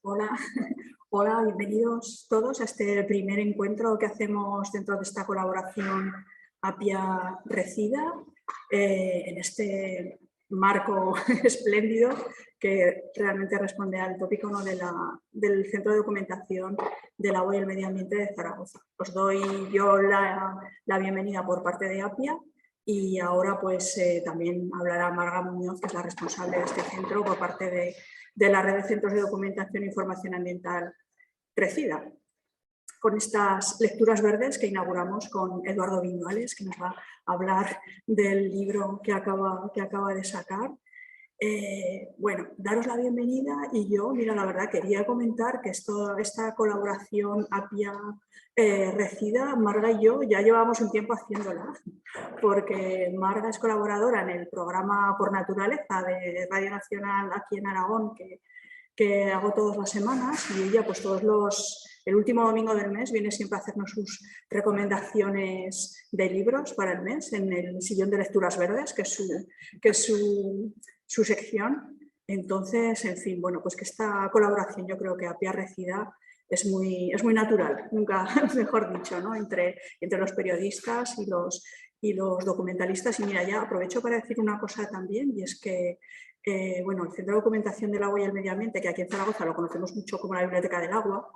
Hola, hola, bienvenidos todos a este primer encuentro que hacemos dentro de esta colaboración APIA-Recida, en este marco espléndido que realmente responde al tópico, ¿no?, del Centro de Documentación del Agua y el Medio Ambiente de Zaragoza. Os doy yo la bienvenida por parte de APIA y ahora pues también hablará Marga Muñoz, que es la responsable de este centro por parte de la Red de Centros de Documentación e Información Ambiental Recida, con estas lecturas verdes que inauguramos con Eduardo Viñuales, que nos va a hablar del libro que acaba de sacar. Bueno, daros la bienvenida y yo, mira, la verdad quería comentar que esta colaboración APIA-Recida, Marga y yo ya llevamos un tiempo haciéndola, porque Marga es colaboradora en el programa Por Naturaleza de Radio Nacional aquí en Aragón, que hago todas las semanas, y ella pues el último domingo del mes viene siempre a hacernos sus recomendaciones de libros para el mes en el sillón de lecturas verdes, que es su sección. Entonces, en fin, bueno, pues que esta colaboración yo creo que APIA-Recida es muy natural, nunca mejor dicho, ¿no?, entre los periodistas y los documentalistas. Y mira, ya aprovecho para decir una cosa también, y es que bueno, el Centro de Documentación del Agua y el Medio Ambiente, que aquí en Zaragoza lo conocemos mucho como la Biblioteca del Agua,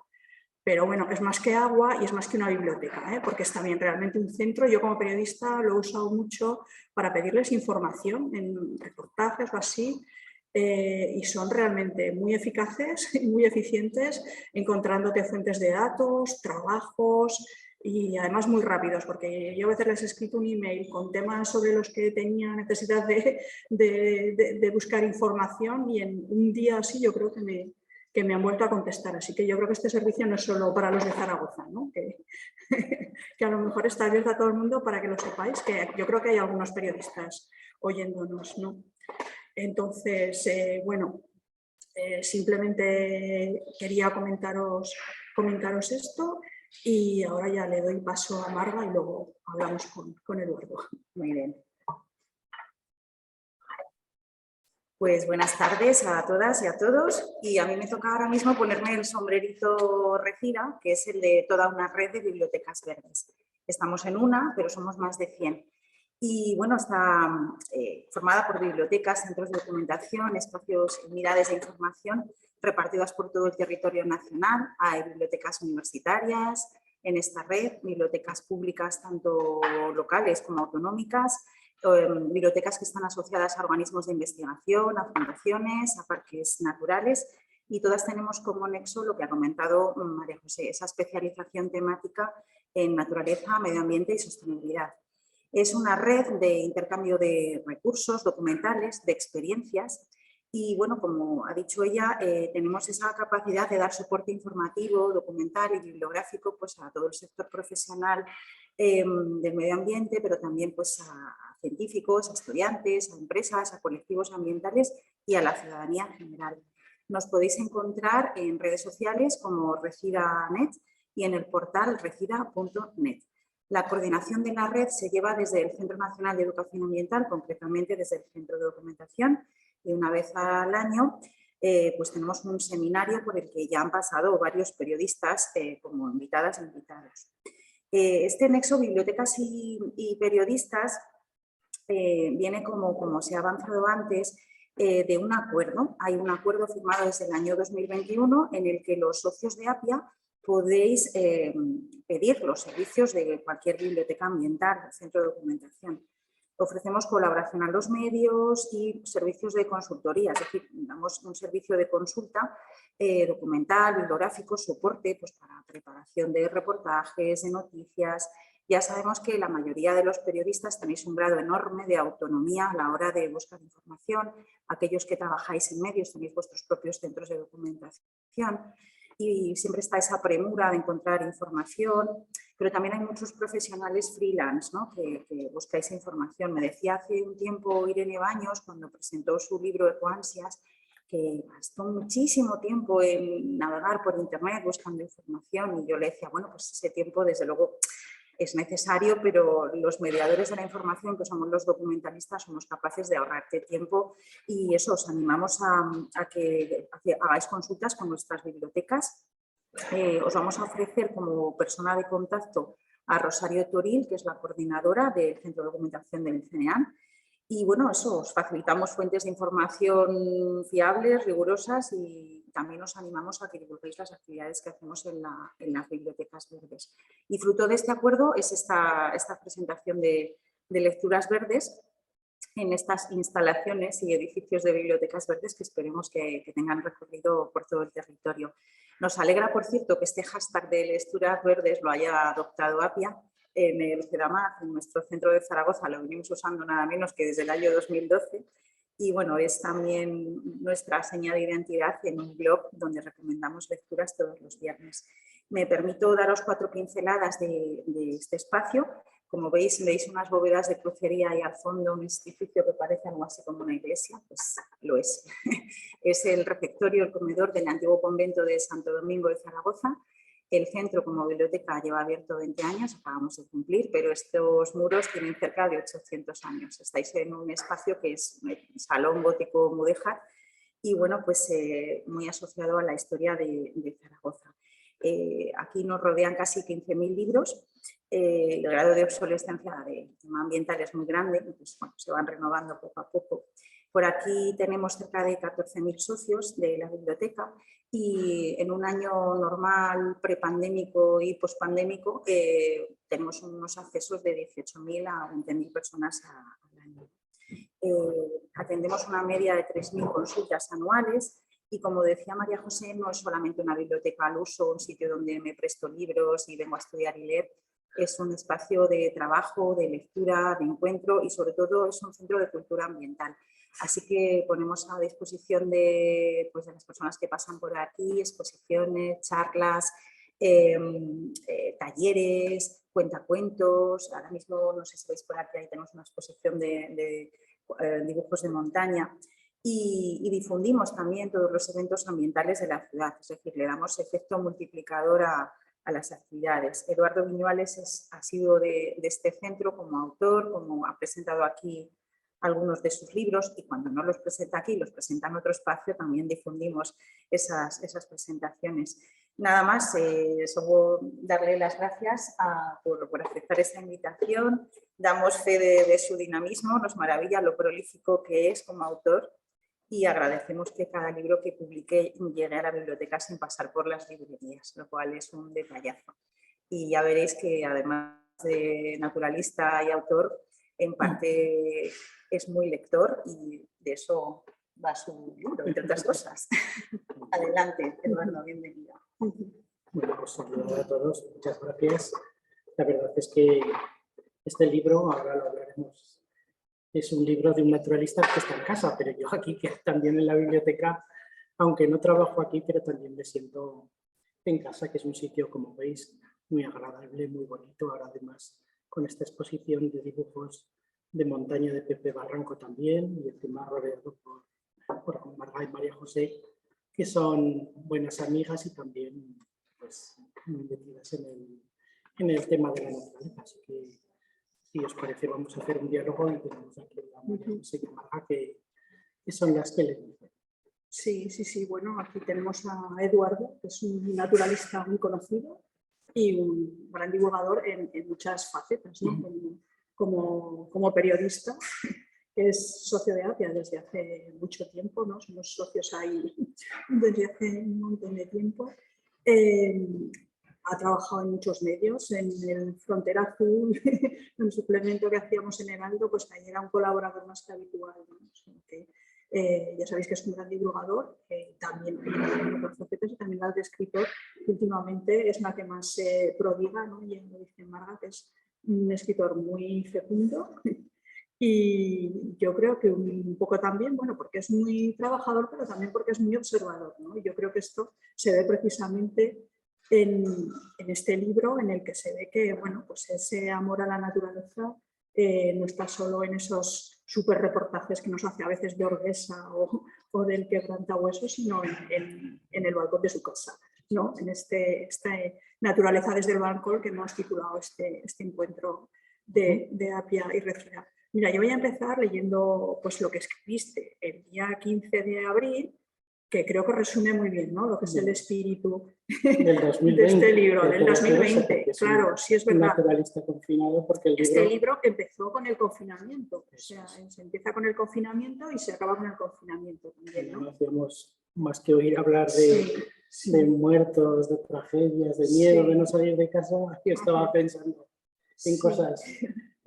pero bueno, es más que agua y es más que una biblioteca, porque es también realmente un centro. Yo como periodista lo he usado mucho para pedirles información en reportajes o así, y son realmente muy eficaces y muy eficientes, encontrándote fuentes de datos, trabajos y además muy rápidos, porque yo a veces les he escrito un email con temas sobre los que tenía necesidad de buscar información y en un día así yo creo que me han vuelto a contestar. Así que yo creo que este servicio no es solo para los de Zaragoza, ¿no?, que a lo mejor está abierto a todo el mundo, para que lo sepáis, que yo creo que hay algunos periodistas oyéndonos, ¿no? Entonces, bueno, simplemente quería comentaros esto, y ahora ya le doy paso a Marga y luego hablamos con Eduardo. Muy bien. Pues buenas tardes a todas y a todos. Y a mí me toca ahora mismo ponerme el sombrerito Recida, que es el de toda una red de bibliotecas verdes. Estamos en una, pero somos más de 100. Y bueno, está formada por bibliotecas, centros de documentación, espacios, unidades de información repartidas por todo el territorio nacional. Hay bibliotecas universitarias en esta red, bibliotecas públicas tanto locales como autonómicas, bibliotecas que están asociadas a organismos de investigación, a fundaciones, a parques naturales, y todas tenemos como nexo lo que ha comentado María José, esa especialización temática en naturaleza, medio ambiente y sostenibilidad. Es una red de intercambio de recursos documentales, de experiencias, y bueno, como ha dicho ella, tenemos esa capacidad de dar soporte informativo, documental y bibliográfico pues a todo el sector profesional del medio ambiente, pero también pues a científicos, a estudiantes, a empresas, a colectivos ambientales y a la ciudadanía en general. Nos podéis encontrar en redes sociales como Recida.net y en el portal recida.net. La coordinación de la red se lleva desde el Centro Nacional de Educación Ambiental, concretamente desde el Centro de Documentación, y una vez al año pues tenemos un seminario por el que ya han pasado varios periodistas como invitadas e invitados. Este nexo bibliotecas y periodistas viene como se ha avanzado antes de un acuerdo. Hay un acuerdo firmado desde el año 2021 en el que los socios de APIA podéis pedir los servicios de cualquier biblioteca ambiental, centro de documentación. Ofrecemos colaboración a los medios y servicios de consultoría, es decir, damos un servicio de consulta documental, bibliográfico, soporte pues, para preparación de reportajes, de noticias. Ya sabemos que la mayoría de los periodistas tenéis un grado enorme de autonomía a la hora de buscar información. Aquellos que trabajáis en medios tenéis vuestros propios centros de documentación y siempre está esa premura de encontrar información, pero también hay muchos profesionales freelance, ¿no?, que buscáis información. Me decía hace un tiempo Irene Baños, cuando presentó su libro Ecoansias, que gastó muchísimo tiempo en navegar por internet buscando información, y yo le decía, bueno, pues ese tiempo desde luego es necesario, pero los mediadores de la información, que somos los documentalistas, somos capaces de ahorrarte tiempo y eso, os animamos a que hagáis consultas con nuestras bibliotecas. Os vamos a ofrecer como persona de contacto a Rosario Toril, que es la coordinadora del Centro de Documentación del CNEAN. Y bueno, eso, os facilitamos fuentes de información fiables, rigurosas y también os animamos a que divulguéis las actividades que hacemos en las bibliotecas verdes. Y fruto de este acuerdo es esta presentación de lecturas verdes en estas instalaciones y edificios de bibliotecas verdes que esperemos que tengan recorrido por todo el territorio. Nos alegra, por cierto, que este hashtag de lecturas verdes lo haya adoptado APIA. En el CEDAMAD, en nuestro centro de Zaragoza, lo venimos usando nada menos que desde el año 2012 y bueno, es también nuestra seña de identidad en un blog donde recomendamos lecturas todos los viernes. Me permito daros 4 pinceladas de este espacio. Como veis unas bóvedas de crucería y al fondo un edificio que parece algo así como una iglesia, pues lo es. Es el refectorio, el comedor del antiguo convento de Santo Domingo de Zaragoza. El centro como biblioteca lleva abierto 20 años, acabamos de cumplir, pero estos muros tienen cerca de 800 años. Estáis en un espacio que es un salón gótico mudéjar y bueno, pues muy asociado a la historia de Zaragoza. Aquí nos rodean casi 15.000 libros. El grado de obsolescencia de tema ambiental es muy grande, pues, bueno, se van renovando poco a poco. Por aquí tenemos cerca de 14.000 socios de la biblioteca y en un año normal, prepandémico y pospandémico, tenemos unos accesos de 18.000 a 20.000 personas al año. Atendemos una media de 3.000 consultas anuales y, como decía María José, no es solamente una biblioteca al uso, un sitio donde me presto libros y vengo a estudiar y leer. Es un espacio de trabajo, de lectura, de encuentro y sobre todo es un centro de cultura ambiental. Así que ponemos a disposición de las personas que pasan por aquí exposiciones, charlas, talleres, cuentacuentos. Ahora mismo, no sé si veis por aquí, ahí tenemos una exposición de dibujos de montaña. Y difundimos también todos los eventos ambientales de la ciudad, es decir, le damos efecto multiplicador a las actividades. Eduardo Viñuales ha sido de este centro como autor, como ha presentado aquí algunos de sus libros y cuando no los presenta aquí, los presenta en otro espacio, también difundimos esas presentaciones. Nada más, solo darle las gracias por aceptar esta invitación. Damos fe de su dinamismo, nos maravilla lo prolífico que es como autor y agradecemos que cada libro que publique llegue a la biblioteca sin pasar por las librerías, lo cual es un detallazo. Y ya veréis que además de naturalista y autor, en parte es muy lector y de eso va su libro, entre otras cosas. Adelante, Eduardo, bienvenido. Bueno, pues saludos a todos, muchas gracias. La verdad es que este libro, ahora lo hablaremos, es un libro de un naturalista que está en casa, pero yo aquí, que también en la biblioteca, aunque no trabajo aquí, pero también me siento en casa, que es un sitio, como veis, muy agradable, muy bonito. Ahora además con esta exposición de dibujos de montaña de Pepe Barranco también, y encima rodeado por Marga y María José, que son buenas amigas y también pues, muy metidas en el tema de la naturaleza. Así que, si os parece, vamos a hacer un diálogo y tenemos aquí a María José y a Marga, que son las que le dicen. Sí. Bueno, aquí tenemos a Eduardo, que es un naturalista muy conocido y un gran divulgador en muchas facetas, ¿no? Como periodista, que es socio de APIA desde hace mucho tiempo, ¿no? Somos socios ahí desde hace un montón de tiempo. Ha trabajado en muchos medios, en el Frontera Azul, en un suplemento que hacíamos en Heraldo, pues ahí era un colaborador más que habitual, ¿no? O sea, que, ya sabéis que es un gran divulgador, también en otras facetas, y también la de escritor, que últimamente es la que más se prodiga, ¿no? Y lo dice Marga, que es un escritor muy fecundo y yo creo que un poco también, bueno, porque es muy trabajador, pero también porque es muy observador, ¿no? Y yo creo que esto se ve precisamente en este libro, en el que se ve que, bueno, pues ese amor a la naturaleza no está solo en esos súper reportajes que nos hace a veces de Orguesa o del Quebrantahuesos, sino en el balcón de su casa. ¿no? En esta naturaleza desde el balcón que hemos titulado este encuentro de Apia y Regina. Mira, yo voy a empezar leyendo pues, lo que escribiste el día 15 de abril, que creo que resume muy bien, ¿no? Lo que es el espíritu del 2020, de este libro, del eso, 2020. Claro, sí es un verdad. naturalista confinado porque el libro... Este libro empezó con el confinamiento, o sea, se empieza con el confinamiento y se acaba con el confinamiento también, ¿no? No hacíamos más que oír hablar Sí. de muertos, de tragedias, de miedo, de no salir de casa. Yo estaba pensando en cosas,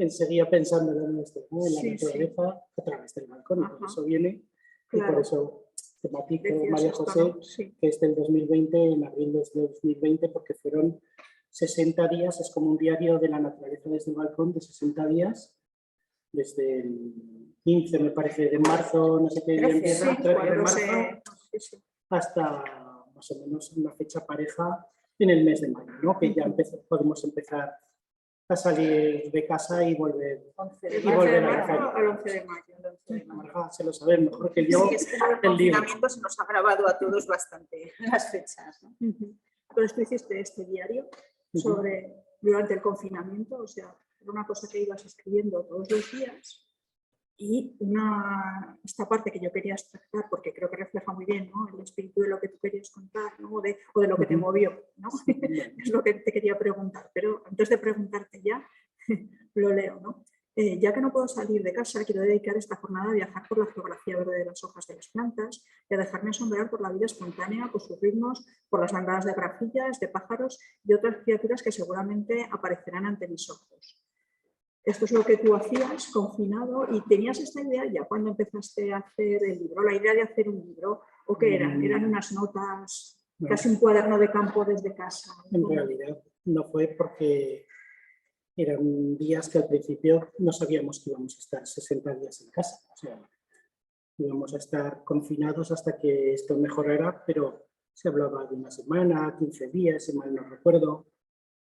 seguía pensando en nuestro, ¿no? En la naturaleza a través del balcón, y por eso viene, y por eso tematizo, María José, que es del 2020, en abril de 2020, porque fueron 60 días, es como un diario de la naturaleza desde el balcón de 60 días, desde el 15, me parece, de marzo, no sé qué día empieza, 13 de marzo, hasta más o menos una fecha pareja en el mes de mayo, ¿no? Que ya podemos empezar a salir de casa y volver, volver a la al 11 de mayo. Marga se lo sabe mejor que yo. Sí, es que el confinamiento se nos ha grabado a todos bastante las fechas, ¿no? Entonces tú hiciste este diario sobre durante el confinamiento, o sea, era una cosa que ibas escribiendo todos los días. Y esta parte que yo quería extractar, porque creo que refleja muy bien, ¿no? El espíritu de lo que tú querías contar, ¿no? o de lo que te movió, ¿no? Es lo que te quería preguntar. Pero antes de preguntarte ya, lo leo, ¿no? Ya que no puedo salir de casa, quiero dedicar esta jornada a viajar por la geografía verde de las hojas de las plantas y a dejarme asombrar por la vida espontánea, por sus ritmos, por las bandadas de grafillas, de pájaros y otras criaturas que seguramente aparecerán ante mis ojos. Esto es lo que tú hacías, confinado, y tenías esta idea ya cuando empezaste a hacer el libro, la idea de hacer un libro, ¿o qué eran? ¿Eran unas notas, casi un cuaderno de campo desde casa? En realidad no fue porque eran días que al principio no sabíamos que íbamos a estar 60 días en casa, o sea, íbamos a estar confinados hasta que esto mejorara, pero se hablaba de una semana, 15 días, si mal no recuerdo.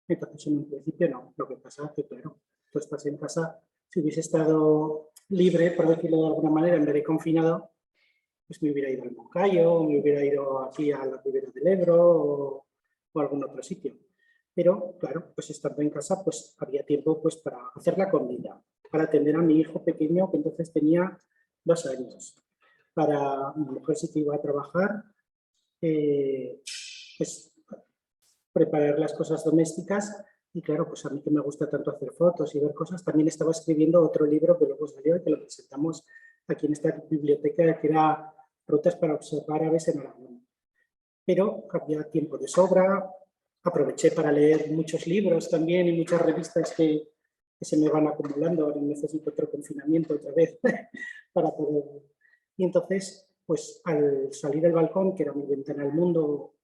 Entonces en un principio no, lo que pasa es que claro, tú estás en casa, si hubiese estado libre, por decirlo de alguna manera, en vez de confinado, pues me hubiera ido al Moncayo, o me hubiera ido aquí a la Ribera del Ebro o a algún otro sitio. Pero claro, pues estando en casa, pues había tiempo pues para hacer la comida, para atender a mi hijo pequeño, que entonces tenía 2 años, para mi mujer sí que iba a trabajar, pues preparar las cosas domésticas. Y claro, pues a mí que me gusta tanto hacer fotos y ver cosas, también estaba escribiendo otro libro que luego salió y que lo presentamos aquí en esta biblioteca, que era Rutas para observar aves en Aragón. Pero había tiempo de sobra, aproveché para leer muchos libros también y muchas revistas que se me van acumulando, ahora necesito otro confinamiento otra vez para poder... Y entonces, pues al salir del balcón, que era mi ventana al mundo,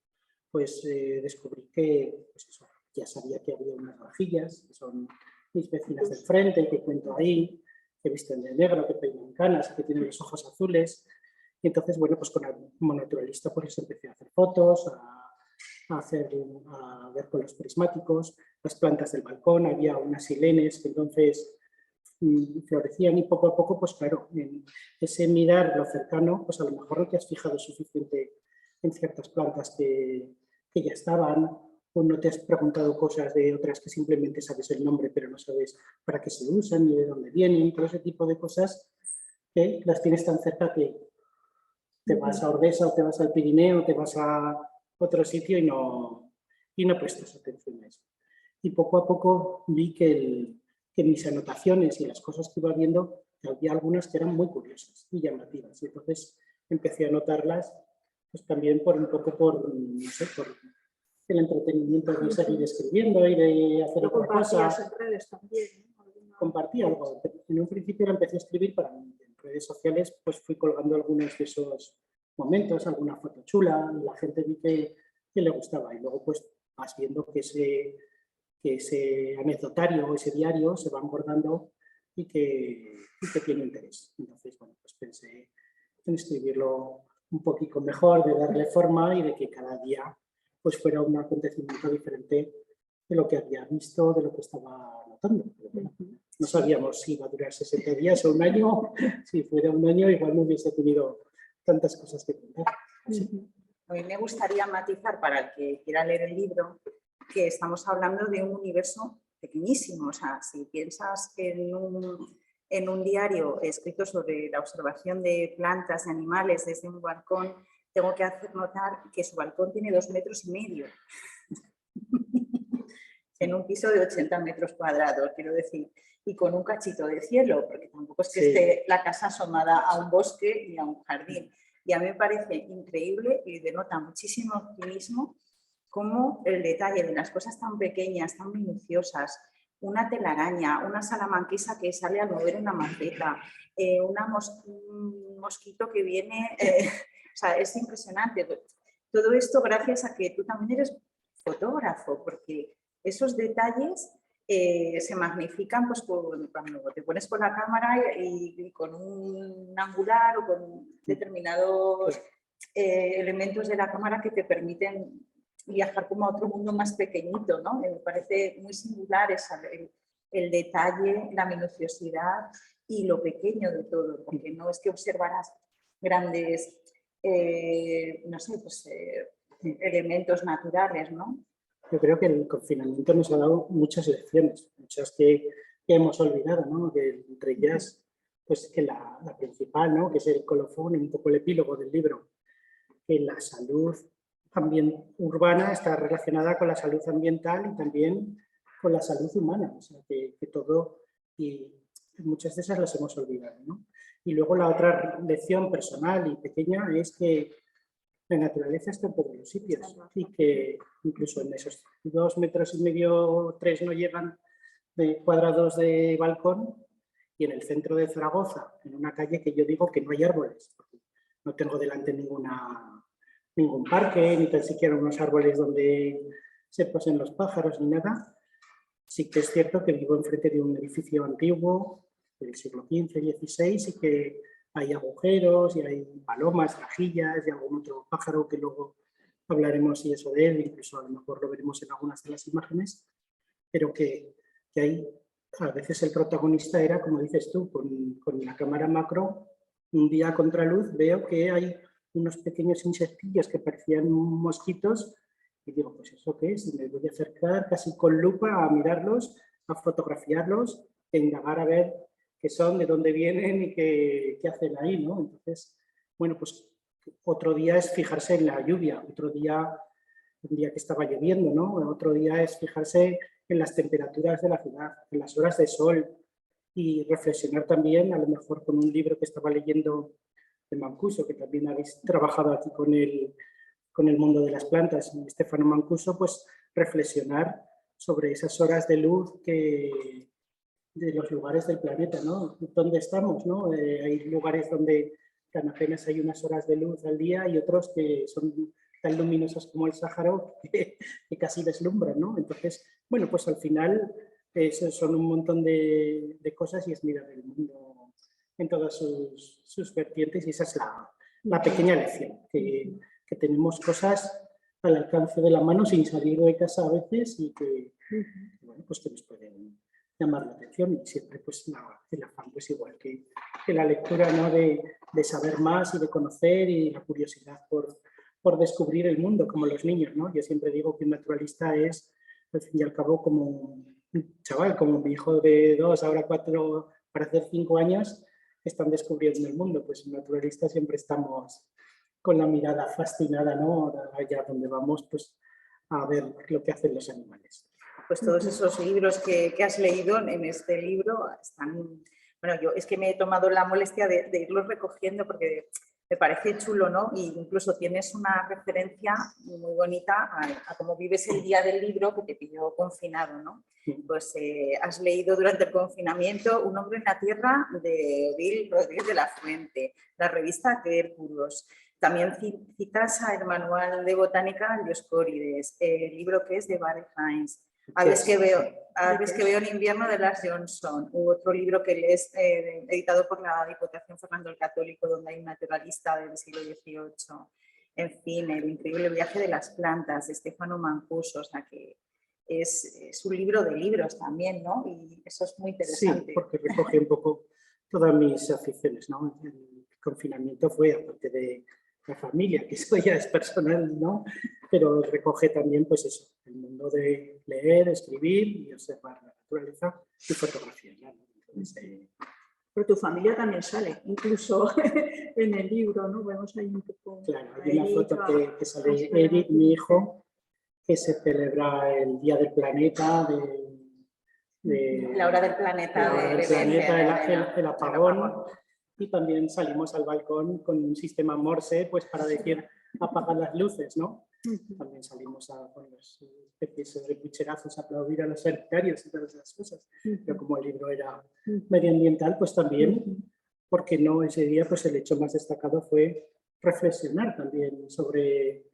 pues descubrí que pues eso, ya sabía que había unas vajillas, que son mis vecinas del frente, que cuento ahí, que visten de negro, que peinan canas, que tienen los ojos azules. Y entonces, bueno, pues como naturalista pues empecé a hacer fotos, a ver con los prismáticos, las plantas del balcón, había unas silenes que entonces florecían y poco a poco, pues claro, en ese mirar lo cercano, pues a lo mejor no te has fijado suficiente en ciertas plantas que ya estaban, o no te has preguntado cosas de otras que simplemente sabes el nombre pero no sabes para qué se usan ni de dónde vienen, todo ese tipo de cosas que las tienes tan cerca que te vas a Ordesa o te vas al Pirineo, te vas a otro sitio y no prestas atención a eso. Y poco a poco vi que mis anotaciones y las cosas que iba viendo, había algunas que eran muy curiosas y llamativas. Y entonces empecé a anotarlas pues también por un poco por, no sé, por el entretenimiento de seguir escribiendo y de hacer otra cosa. En redes también, ¿no? Compartí algo. En un principio lo empecé a escribir para mí. En redes sociales pues fui colgando algunos de esos momentos, alguna foto chula, y la gente vi que le gustaba. Y luego pues vas viendo que ese anecdotario o ese diario se va engordando y que tiene interés. Entonces, bueno, pues pensé en escribirlo un poquito mejor, de darle forma y de que cada día pues fuera un acontecimiento diferente de lo que había visto, de lo que estaba notando. Pero bueno, no sabíamos si iba a durar 60 días o un año. Si fuera un año igual no hubiese tenido tantas cosas que contar. ¿Sí? A mí me gustaría matizar para el que quiera leer el libro que estamos hablando de un universo pequeñísimo. O sea, si piensas en un diario escrito sobre la observación de plantas y animales desde un balcón, tengo que hacer notar que su balcón tiene 2,5 metros en un piso de 80 metros cuadrados, quiero decir, y con un cachito de cielo, porque tampoco es que esté la casa asomada a un bosque ni a un jardín. Y a mí me parece increíble y denota muchísimo optimismo cómo el detalle de las cosas tan pequeñas, tan minuciosas, una telaraña, una salamanquesa que sale a mover una maceta, un mosquito que viene, o sea, es impresionante. Todo esto gracias a que tú también eres fotógrafo, porque esos detalles se magnifican pues, cuando te pones con la cámara y con un angular o con determinados elementos de la cámara que te permiten viajar como a otro mundo más pequeñito, ¿no? Me parece muy singular el detalle, la minuciosidad y lo pequeño de todo, porque no es que observarás grandes, no sé, pues, elementos naturales, ¿no? Yo creo que el confinamiento nos ha dado muchas lecciones, muchas que hemos olvidado, ¿no? Que entre ellas, pues que la principal, ¿no? Que es el colofón, un poco el epílogo del libro, que la salud también urbana está relacionada con la salud ambiental y también con la salud humana, o sea, que todo, y muchas de esas las hemos olvidado, ¿no? Y luego la otra lección personal y pequeña es que la naturaleza está en todos los sitios y que incluso en esos 2,5 metros, 3 no llegan de cuadrados de balcón, y en el centro de Zaragoza, en una calle que yo digo que no hay árboles, no tengo delante ningún parque, ni tan siquiera unos árboles donde se posen los pájaros ni nada. Sí que es cierto que vivo enfrente de un edificio antiguo del siglo XV, XVI y que hay agujeros y hay palomas, rajillas y algún otro pájaro que luego hablaremos y eso de él, incluso a lo mejor lo veremos en algunas de las imágenes, pero que hay, a veces el protagonista era, como dices tú, con la cámara macro, un día a contraluz veo que hay unos pequeños insectillos que parecían mosquitos y digo, pues ¿eso qué es? Y me voy a acercar casi con lupa a mirarlos, a fotografiarlos, a indagar a ver qué son, de dónde vienen y qué hacen ahí, ¿no? Entonces, bueno, pues otro día es fijarse en la lluvia, otro día, un día que estaba lloviendo, ¿no? Otro día es fijarse en las temperaturas de la ciudad, en las horas de sol y reflexionar también, a lo mejor con un libro que estaba leyendo de Mancuso, que también habéis trabajado aquí con el mundo de las plantas, y Stefano Mancuso, pues reflexionar sobre esas horas de luz de los lugares del planeta, ¿no? ¿Dónde estamos, no? Hay lugares donde tan apenas hay unas horas de luz al día y otros que son tan luminosos como el Sáhara que casi deslumbran, ¿no? Entonces, bueno, pues al final son un montón de cosas y es mirar el mundo en todas sus vertientes y esa es la pequeña lección, que tenemos cosas al alcance de la mano sin salir de casa a veces y que, bueno, pues que nos pueden llamar la atención y siempre pues el afán pues igual que la lectura, ¿no? de saber más y de conocer y la curiosidad por descubrir el mundo como los niños, ¿no? Yo siempre digo que un naturalista es al fin y al cabo como un chaval, como mi hijo de 2, ahora 4, para hacer 5 años, que están descubriendo el mundo. Pues un naturalista siempre estamos con la mirada fascinada, ¿no? Allá donde vamos, pues a ver lo que hacen los animales. Pues todos esos libros que has leído en este libro están... Bueno, yo es que me he tomado la molestia de irlos recogiendo porque me parece chulo, ¿no? Y incluso tienes una referencia muy bonita a cómo vives el día del libro que te pilló confinado, ¿no? Pues has leído durante el confinamiento Un hombre en la tierra de Odil Rodríguez de la Fuente, la revista Quercuriosos. También citas a El manual de botánica de Dioscórides, el libro que es de Barry Hines. Aves que veo en invierno de Lars Johnson, u otro libro que es editado por la Diputación Fernando el Católico, donde hay un naturalista del siglo XVIII. En fin, El increíble viaje de las plantas, de Stefano Mancuso, o sea que es un libro de libros también, ¿no? Y eso es muy interesante. Sí, porque recoge un poco todas mis aficiones, ¿no? El confinamiento fue, aparte de la familia, que eso ya es personal, ¿no? Pero recoge también, pues eso, el mundo de leer, escribir y observar la naturaleza y fotografía. ¿No? Entonces, pero tu familia también sale, incluso en el libro, ¿no? Vemos ahí un poco... claro, hay una foto que sale Eric, mi hijo, que se celebra el Día del Planeta, la hora del planeta, el apagón. Y también salimos al balcón con un sistema Morse, pues para decir apagar las luces, ¿no? También salimos con las especies de pucherazos a aplaudir a los sanitarios y todas esas cosas. Pero como el libro era medioambiental, pues también, porque no ese día, pues el hecho más destacado fue reflexionar también sobre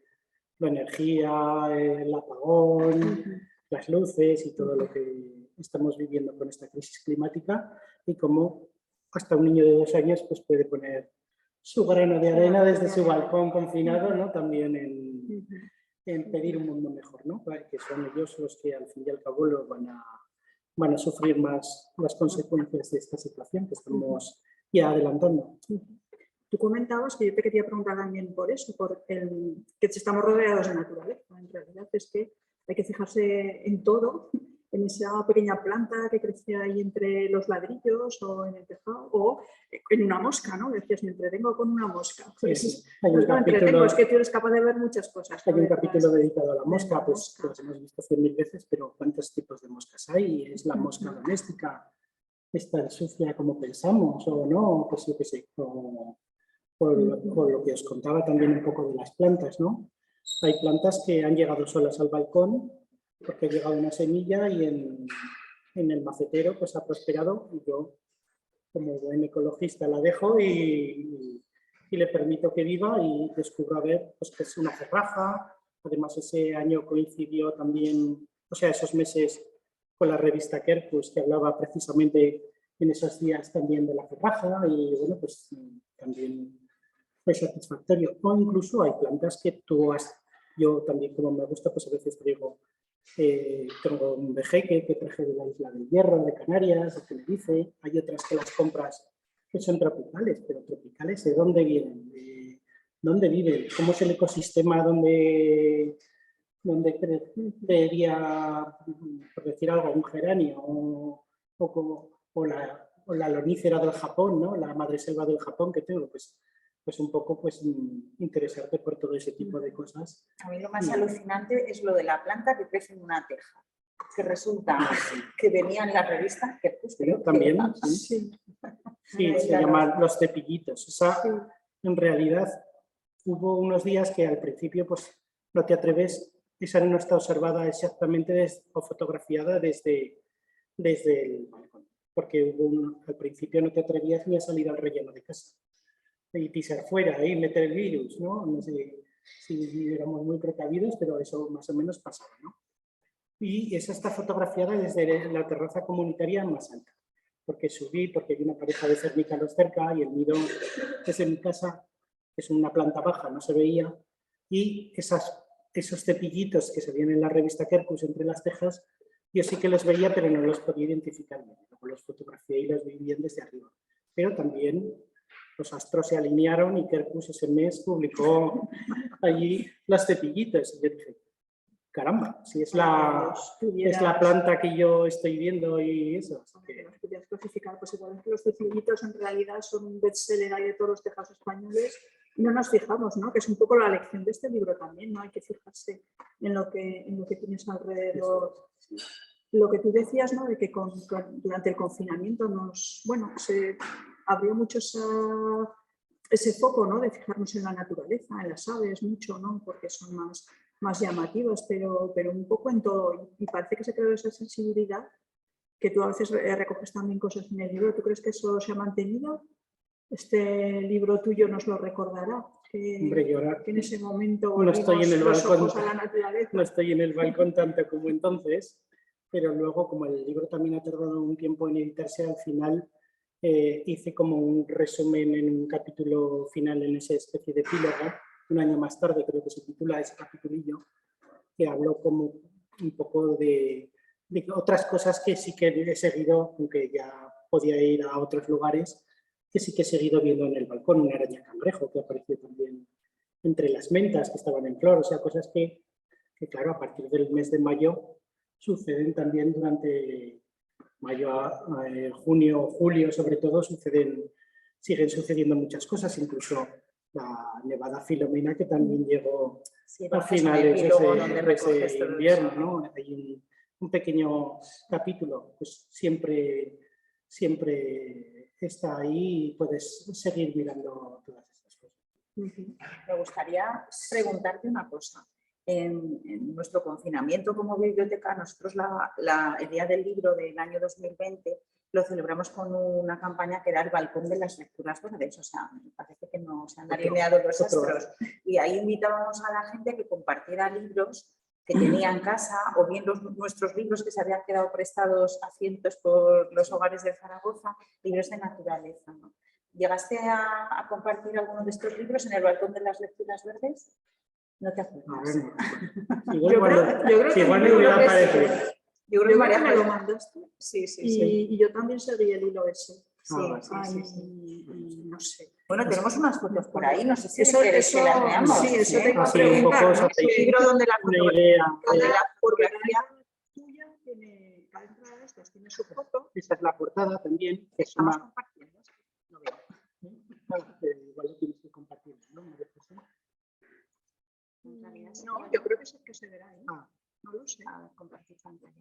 la energía, el apagón, las luces y todo lo que estamos viviendo con esta crisis climática y cómo hasta un niño de 2 años pues puede poner su grano de arena desde su balcón confinado, ¿no? También en pedir un mundo mejor, ¿no? Que son ellos los que al fin y al cabo lo van a sufrir más las consecuencias de esta situación que estamos ya adelantando. Tú comentabas que yo te quería preguntar también por eso, que estamos rodeados de naturaleza. En realidad es que hay que fijarse en todo, en esa pequeña planta que crece ahí entre los ladrillos o en el tejado, o en una mosca, ¿no? Decías, me entretengo con una mosca. Pues, sí. Es que tú eres capaz de ver muchas cosas. Hay un capítulo dedicado a la mosca, pues los hemos visto 100.000 veces, pero ¿cuántos tipos de moscas hay? ¿Es la mosca doméstica? ¿Es tan sucia como pensamos o no? Pues yo qué sé, por lo que os contaba también un poco de las plantas, ¿no? Hay plantas que han llegado solas al balcón porque ha llegado una semilla y en el macetero pues ha prosperado y yo como buen ecologista la dejo y le permito que viva y descubro a ver pues, que es una cerraja. Además ese año coincidió también, o sea, esos meses con la revista Quercus que hablaba precisamente en esos días también de la cerraja y bueno, pues también fue satisfactorio. O incluso hay plantas que yo también como me gusta, pues a veces tengo un vejeque que traje de la Isla del Hierro, de Canarias, de Tenerife. Hay otras que las compras que son tropicales, pero tropicales ¿de dónde vienen? ¿De dónde viven? ¿Cómo es el ecosistema donde debería, por decir algo, un geranio o la lonífera del Japón, ¿no? La madreselva del Japón que tengo? Pues un poco interesarte por todo ese tipo de cosas. A mí lo más alucinante es lo de la planta que crece en una teja, que resulta que venía en la revista que también, sí, se llaman los cepillitos. En realidad hubo unos días que al principio pues no te atreves, esa no está observada exactamente o fotografiada desde el balcón, porque al principio no te atrevías ni a salir al relleno de casa y pisar fuera y meter el virus, ¿no? No sé si éramos muy precavidos, pero eso más o menos pasaba, ¿no? Y esa está fotografiada desde la terraza comunitaria más alta, porque subí, porque hay una pareja de cernícalos cerca y el nido desde mi casa es una planta baja, no se veía, y esos cepillitos que se veían en la revista Quercus entre las tejas, yo sí que los veía, pero no los podía identificar bien. Luego los fotografié y los vi bien desde arriba. Pero también los astros se alinearon y Quercus ese mes publicó allí los cepillitos. Y yo dije, caramba, si es la planta que yo estoy viendo y eso. Las pudieras clasificar, pues igual que los cepillitos en realidad son un bestseller ahí de todos los tejados españoles y no nos fijamos, ¿no? Que es un poco la lección de este libro también, ¿no? Hay que fijarse en lo que tienes alrededor. Lo que tú decías, ¿no? De que durante el confinamiento se abrió mucho ese foco, ¿no? De fijarnos en la naturaleza, en las aves, mucho, ¿no? Porque son más llamativas, pero un poco en todo. Y parece que se creó esa sensibilidad que tú a veces recoges también cosas en el libro. ¿Tú crees que eso se ha mantenido? ¿Este libro tuyo nos lo recordará? Hombre, yo ahora que en ese momento no estoy en el balcón, a la naturaleza. No estoy en el balcón tanto como entonces, pero luego como el libro también ha tardado un tiempo en editarse, al final hice como un resumen en un capítulo final en esa especie de epílogo, un año más tarde creo que se titula ese capitulillo, que habló como un poco de otras cosas que sí que he seguido, aunque ya podía ir a otros lugares, que sí que he seguido viendo en el balcón, una araña cangrejo que apareció también entre las mentas que estaban en flor, o sea, cosas que claro, a partir del mes de mayo suceden también durante mayo, junio, julio, sobre todo, siguen sucediendo muchas cosas, incluso la nevada Filomena, que también llegó a finales de ese invierno, ¿no? Hay un pequeño capítulo, pues siempre está ahí y puedes seguir mirando todas estas cosas. Me gustaría preguntarte una cosa. En nuestro confinamiento como biblioteca, nosotros el Día del Libro del año 2020 lo celebramos con una campaña que era el Balcón de las Lecturas Verdes. O sea, me parece que no se han alineado los astros. Y ahí invitábamos a la gente a que compartiera libros que tenía en casa, o bien nuestros libros que se habían quedado prestados a cientos por los hogares de Zaragoza, libros de naturaleza, ¿no? ¿Llegaste a compartir alguno de estos libros en el Balcón de las Lecturas Verdes? No te acuerdas. Igual me hubiera parecido. Yo creo que me lo mandaste. Sí. Y yo también seguí el hilo ese. Sí. No sé. Bueno, tenemos unas fotos por ahí, no sé si eso quieres que las veamos. Sí, eso te iba a Así un preguntar, poco, ¿no? o sea, Un libro donde la fotografía tuya tiene, cada entrada de estas tiene su foto. Esta es la portada también. Que estamos compartiendo. No veo. Igual lo tienes que compartir, ¿no? No, yo creo que sí que se verá ahí. No lo sé. A ver, compartir pantalla.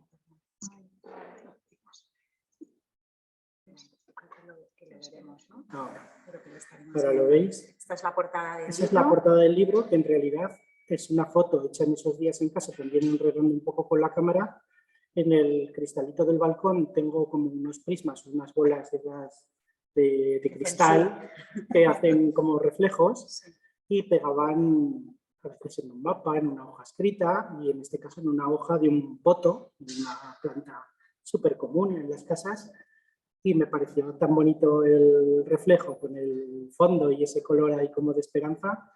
Que lo veremos, ¿no? Ahora lo veis. Esta es la portada del libro. Esa es la portada del libro, que en realidad es una foto hecha en esos días en casa, también enredando un poco con la cámara. En el cristalito del balcón tengo como unos prismas, unas bolas de cristal que hacen como reflejos y pegaban a veces en un mapa, en una hoja escrita y en este caso en una hoja de un poto, una planta súper común en las casas. Y me pareció tan bonito el reflejo con el fondo y ese color ahí como de esperanza,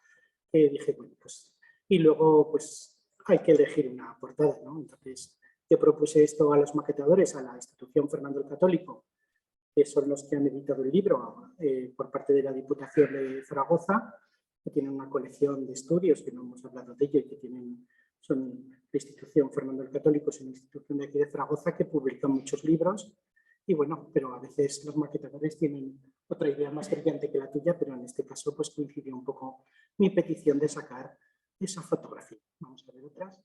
que dije, bueno, pues... Y luego, pues, hay que elegir una portada, ¿no? Entonces, yo propuse esto a los maquetadores, a la institución Fernando el Católico, que son los que han editado el libro por parte de la Diputación de Zaragoza, que tienen una colección de estudios, que no hemos hablado de ello, y que son la institución Fernando el Católico, es una institución de aquí de Zaragoza que publica muchos libros. Y bueno, pero a veces los maquetadores tienen otra idea más brillante que la tuya, pero en este caso pues coincidió un poco mi petición de sacar esa fotografía. Vamos a ver otras.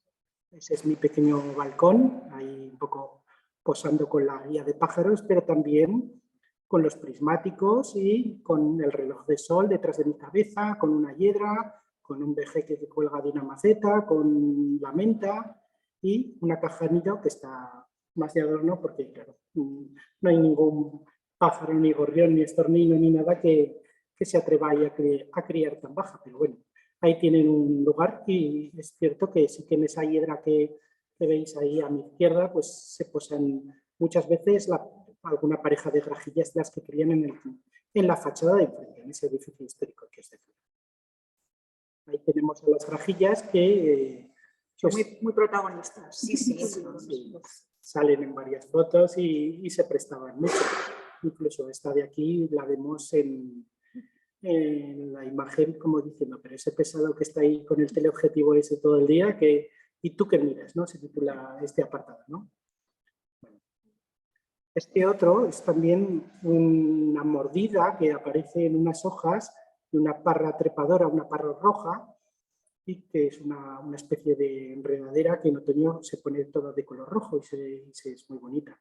Ese es mi pequeño balcón, ahí un poco posando con la guía de pájaros, pero también con los prismáticos y con el reloj de sol detrás de mi cabeza, con una hiedra, con un vejeque que cuelga de una maceta, con la menta y una caja nido que está más de adorno porque, claro, no hay ningún pájaro, ni gorrión, ni estornino, ni nada que se atreva ahí a criar tan baja. Pero bueno, ahí tienen un lugar y es cierto que sí que en esa hiedra que veis ahí a mi izquierda, pues se posan muchas veces alguna pareja de grajillas de las que crían en la fachada de enfrente, en ese edificio histórico que os decía. Ahí tenemos a las grajillas que... son muy protagonistas. Sí. Salen en varias fotos y se prestaban mucho. Incluso esta de aquí la vemos en la imagen como diciendo, pero ese pesado que está ahí con el teleobjetivo ese todo el día, ¿y tú qué miras? ¿No? Se titula este apartado, ¿no? Bueno. Este otro es también una mordida que aparece en unas hojas de una parra trepadora, una parra roja, y que es una especie de enredadera que en otoño se pone toda de color rojo y es muy bonita.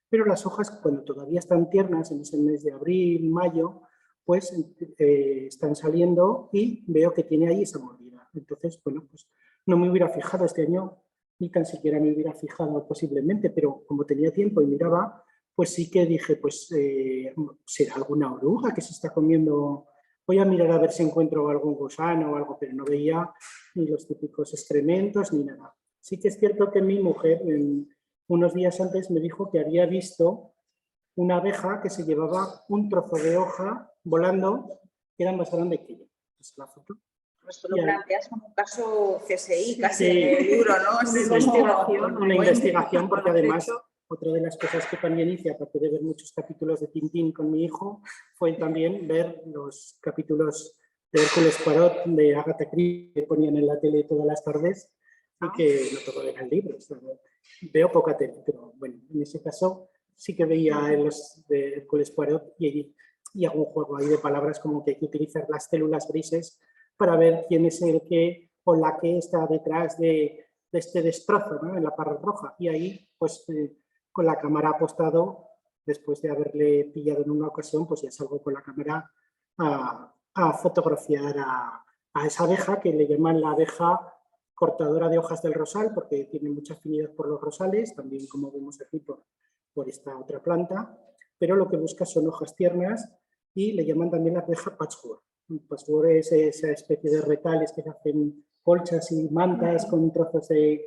Pero las hojas, cuando todavía están tiernas, en ese mes de abril, mayo, pues están saliendo y veo que tiene ahí esa mordida. Entonces, bueno, pues no me hubiera fijado este año, ni tan siquiera me hubiera fijado posiblemente, pero como tenía tiempo y miraba, pues sí que dije, pues será alguna oruga que se está comiendo. Voy a mirar a ver si encuentro algún gusano o algo, pero no veía ni los típicos excrementos ni nada. Sí que es cierto que mi mujer unos días antes me dijo que había visto una abeja que se llevaba un trozo de hoja volando que era más grande que ella. Es la foto. Esto lo planteas como un caso CSI, casi Sí. en el libro, ¿no? Una investigación, porque además otra de las cosas que también hice, aparte de ver muchos capítulos de Tintín con mi hijo, fue también ver los capítulos Hércules Poirot de Agatha Christie que ponían en la tele todas las tardes y que no todo eran libros. Veo poca tele, pero bueno, en ese caso sí que veía los de Hércules Poirot y algún juego ahí de palabras como que hay que utilizar las células grises para ver quién es el que o la que está detrás de este destrozo, ¿no? En la pared roja. Y ahí, pues, con la cámara apostado, después de haberle pillado en una ocasión, pues ya salgo con la cámara a fotografiar a esa abeja que le llaman la abeja cortadora de hojas del rosal, porque tiene mucha afinidad por los rosales, también como vemos aquí por esta otra planta, pero lo que busca son hojas tiernas y le llaman también la abeja patchwork. Patchwork es esa especie de retales que hacen colchas y mantas con trozos de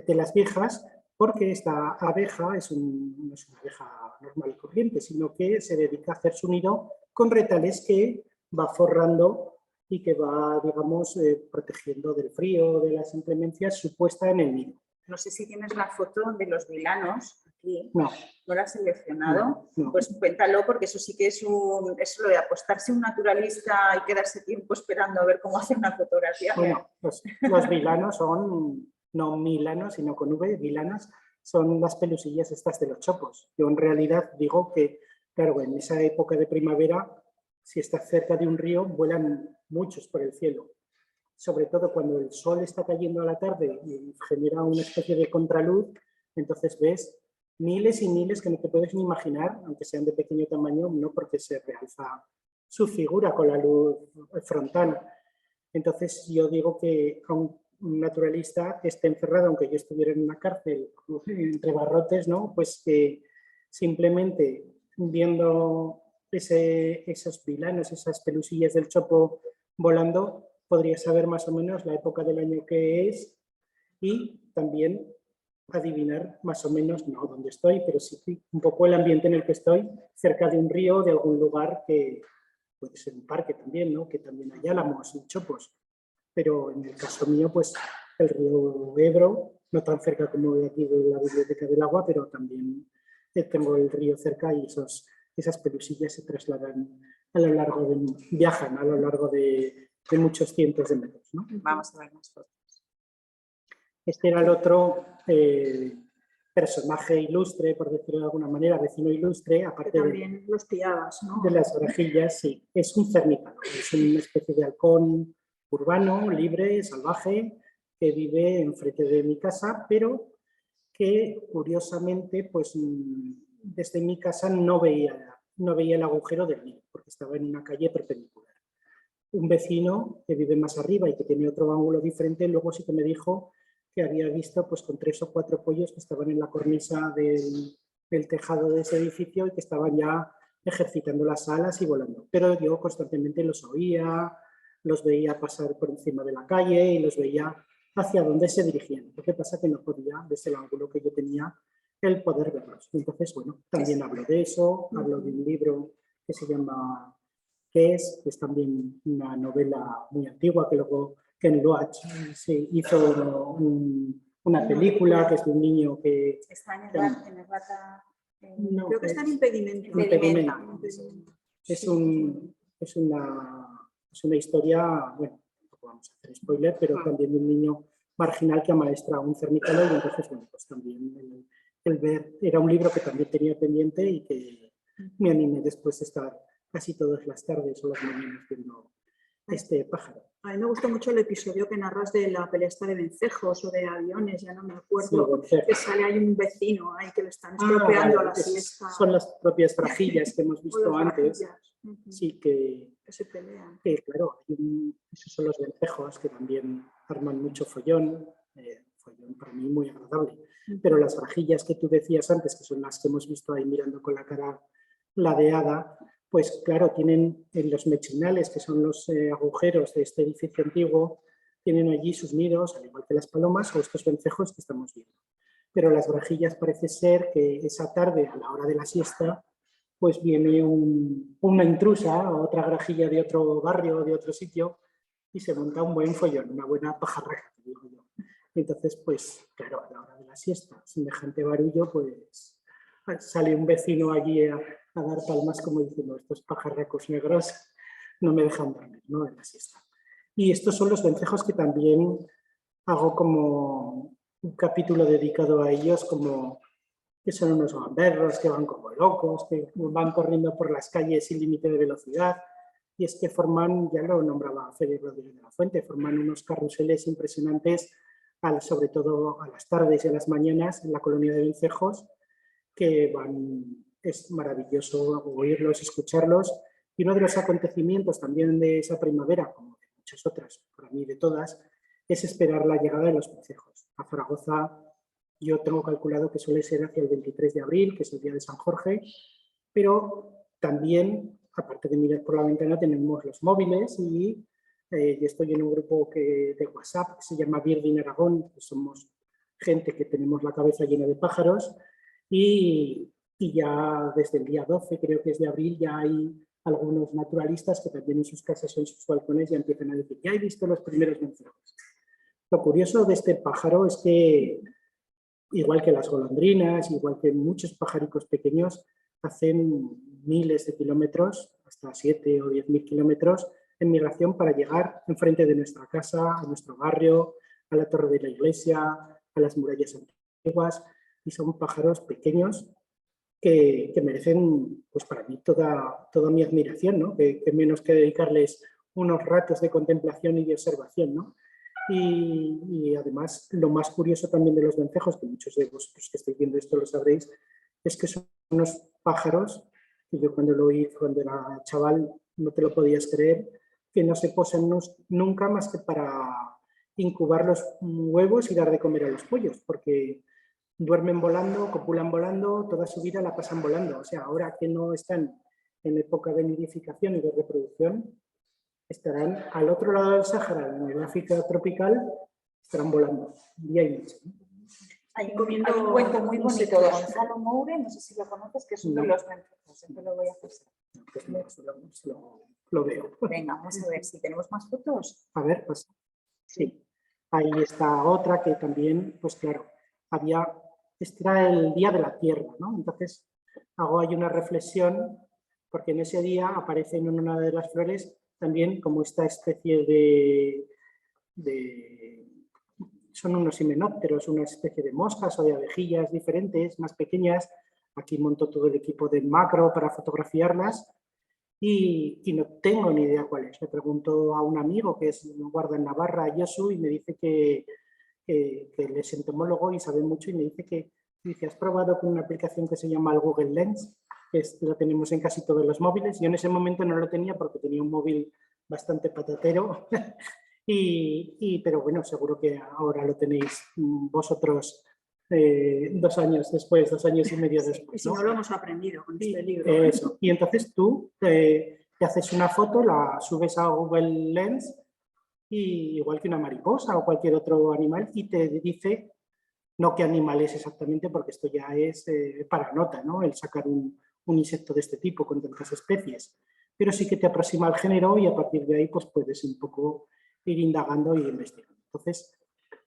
telas viejas, porque esta abeja no es una abeja normal y corriente, sino que se dedica a hacer su nido con retales que va forrando y que va, digamos, protegiendo del frío, de las inclemencias, su puesta en el nido. No sé si tienes la foto de los vilanos aquí. No. ¿No la has seleccionado? No. Pues cuéntalo, porque eso sí que es eso lo de apostarse un naturalista y quedarse tiempo esperando a ver cómo hace una fotografía. Bueno, pues los vilanos son, no milanos, sino con V, vilanas, son las pelusillas estas de los chopos. Yo en realidad digo que, claro, en esa época de primavera, si estás cerca de un río, vuelan muchos por el cielo. Sobre todo cuando el sol está cayendo a la tarde y genera una especie de contraluz, entonces ves miles y miles que no te puedes ni imaginar, aunque sean de pequeño tamaño, no porque se realza su figura con la luz frontal. Entonces yo digo que a un naturalista esté encerrado, aunque yo estuviera en una cárcel entre barrotes, ¿no? Pues que simplemente viendo esos vilanos, esas pelusillas del chopo volando, podría saber más o menos la época del año que es y también adivinar más o menos, no dónde estoy, pero sí un poco el ambiente en el que estoy, cerca de un río, de algún lugar que puede ser un parque también, ¿no? Que también hay álamos y chopos. Pero en el caso mío, pues el río Ebro, no tan cerca como de aquí de la Biblioteca del Agua, pero también tengo el río cerca y esas pelusillas se trasladan a lo largo viajan a lo largo de muchos cientos de metros, ¿no? Vamos a ver más fotos. Este era el otro personaje ilustre, por decirlo de alguna manera, vecino ilustre, aparte que también los pillabas, ¿no? de las orejillas, sí. Es un cernícalo, es una especie de halcón urbano, libre, salvaje, que vive enfrente de mi casa, pero que curiosamente, pues desde mi casa no veía el agujero del nido, porque estaba en una calle perpendicular. Un vecino que vive más arriba y que tiene otro ángulo diferente, luego sí que me dijo que había visto pues con 3 o 4 pollos que estaban en la cornisa del tejado de ese edificio y que estaban ya ejercitando las alas y volando. Pero yo constantemente los oía, los veía pasar por encima de la calle y los veía hacia dónde se dirigían. Lo que pasa es que no podía, desde el ángulo que yo tenía, el poder verlos. Entonces, bueno, también hablo de eso, hablo de un libro que se llama ¿Qué es? Que es también una novela muy antigua que luego Ken Loach se hizo una película que es de un niño que... Está en el rata... No, creo que está en impedimento. Es una historia, bueno, tampoco vamos a hacer spoiler, pero también de un niño marginal que amaestra a un cernícalo y entonces, bueno, pues también el ver, era un libro que también tenía pendiente y que me animé después de estar casi todas las tardes o las mañanas viendo este pájaro. A mí me gustó mucho el episodio que narras de la pelea de vencejos o de aviones, ya no me acuerdo, sí, que sale ahí un vecino ahí que le están estropeando a la siesta. Son las propias frajillas que hemos visto antes. Sí, que se pelean. Claro, esos son los vencejos que también arman mucho follón, follón para mí muy agradable. Pero las frajillas que tú decías antes, que son las que hemos visto ahí mirando con la cara ladeada, pues claro, tienen en los mechinales, que son los agujeros de este edificio antiguo, tienen allí sus nidos, al igual que las palomas o estos vencejos que estamos viendo. Pero las grajillas parece ser que esa tarde, a la hora de la siesta, pues viene una intrusa o otra grajilla de otro barrio, de otro sitio, y se monta un buen follón, una buena pajarraca, digo yo. Entonces, pues claro, a la hora de la siesta, semejante barullo, pues sale un vecino allí a dar palmas como diciendo estos pajarracos negros no me dejan dormir. ¿no? En la siesta. Y estos son los vencejos que también hago como un capítulo dedicado a ellos, como que son unos gamberros que van como locos, que van corriendo por las calles sin límite de velocidad. Y es que forman, ya lo nombraba Félix Rodríguez de la Fuente, forman unos carruseles impresionantes, sobre todo a las tardes y a las mañanas en la colonia de vencejos, que es maravilloso oírlos, escucharlos. Y uno de los acontecimientos también de esa primavera, como de muchas otras, para mí de todas, es esperar la llegada de los vencejos. A Zaragoza yo tengo calculado que suele ser hacia el 23 de abril, que es el día de San Jorge, pero también, aparte de mirar por la ventana, tenemos los móviles y yo estoy en un grupo de WhatsApp que se llama Birding Aragón, que somos gente que tenemos la cabeza llena de pájaros y ya desde el día 12, creo que es de abril, ya hay algunos naturalistas que también en sus casas o en sus balcones ya empiezan a decir, ya he visto los primeros vencejos. Lo curioso de este pájaro es que, igual que las golondrinas, igual que muchos pajaricos pequeños, hacen miles de kilómetros, hasta 7 o 10.000 kilómetros en migración para llegar enfrente de nuestra casa, a nuestro barrio, a la torre de la iglesia, a las murallas antiguas, y son pájaros pequeños que merecen, pues para mí, toda mi admiración, ¿no? Que menos que dedicarles unos ratos de contemplación y de observación, ¿no? Y además, lo más curioso también de los vencejos, que muchos de vosotros que estáis viendo esto lo sabréis, es que son unos pájaros, que yo cuando lo oí, cuando era chaval, no te lo podías creer, que no se posan nunca más que para incubar los huevos y dar de comer a los pollos, porque duermen volando, copulan volando, toda su vida la pasan volando. O sea, ahora que no están en época de nidificación y de reproducción, estarán al otro lado del Sáhara, en el África tropical, estarán volando día y noche. Hay un cuento muy bonito de Gonzalo Moure, no sé si lo conoces, que es uno de los vencejos, siempre lo voy a pasar. Pues lo veo. Venga, vamos a ver si tenemos más fotos. A ver, pues sí. Ahí está otra que también, pues claro, este era el Día de la Tierra, ¿no? Entonces hago ahí una reflexión, porque en ese día aparece en una de las flores también como esta especie son unos himenópteros, una especie de moscas o de abejillas diferentes, más pequeñas. Aquí monto todo el equipo de macro para fotografiarlas y no tengo ni idea cuál es. Le pregunto a un amigo que guarda en Navarra, Josu, y me dice que él es entomólogo y sabe mucho, y me dice que ¿has probado con una aplicación que se llama el Google Lens? Que lo tenemos en casi todos los móviles. Yo en ese momento no lo tenía porque tenía un móvil bastante patatero, pero bueno, seguro que ahora lo tenéis vosotros 2 años después, 2 años y medio después. Y si no lo hemos aprendido con este libro. Eso. Y entonces tú te haces una foto, la subes a Google Lens, y igual que una mariposa o cualquier otro animal, y te dice, no qué animal es exactamente, porque esto ya es para nota, ¿no? El sacar un insecto de este tipo con tantas especies, pero sí que te aproxima al género y a partir de ahí pues puedes un poco ir indagando y investigando. Entonces,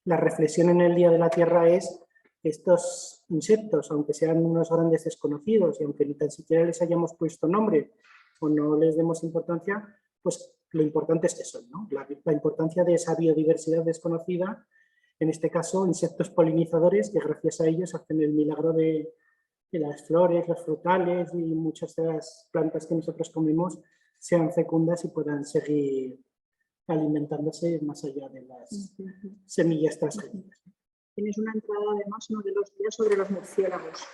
la reflexión en el Día de la Tierra es que estos insectos, aunque sean unos grandes desconocidos y aunque ni tan siquiera les hayamos puesto nombre o no les demos importancia, pues lo importante es que son, ¿no? La importancia de esa biodiversidad desconocida, en este caso insectos polinizadores que gracias a ellos hacen el milagro de las flores, los frutales y muchas de las plantas que nosotros comemos sean fecundas y puedan seguir alimentándose más allá de las semillas transgénicas. Tienes una entrada además uno de los días sobre los murciélagos.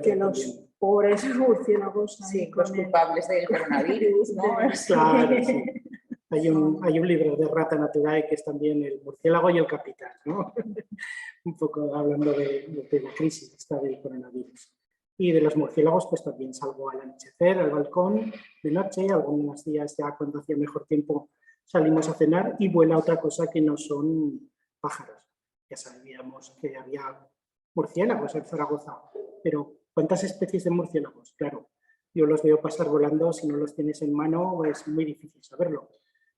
Que los pobres murciélagos. Sí, los culpables del coronavirus, ¿no? Claro, sí. Hay un libro de Rata Naturae que es también el murciélago y el capitán, ¿no? Un poco hablando de la crisis esta del coronavirus. Y de los murciélagos, pues también salgo al anochecer, al balcón, de noche, algunos días ya cuando hacía mejor tiempo salimos a cenar y vuela otra cosa que no son pájaros. Ya sabíamos que había murciélagos en Zaragoza, pero ¿cuántas especies de murciélagos? Claro, yo los veo pasar volando, si no los tienes en mano es muy difícil saberlo.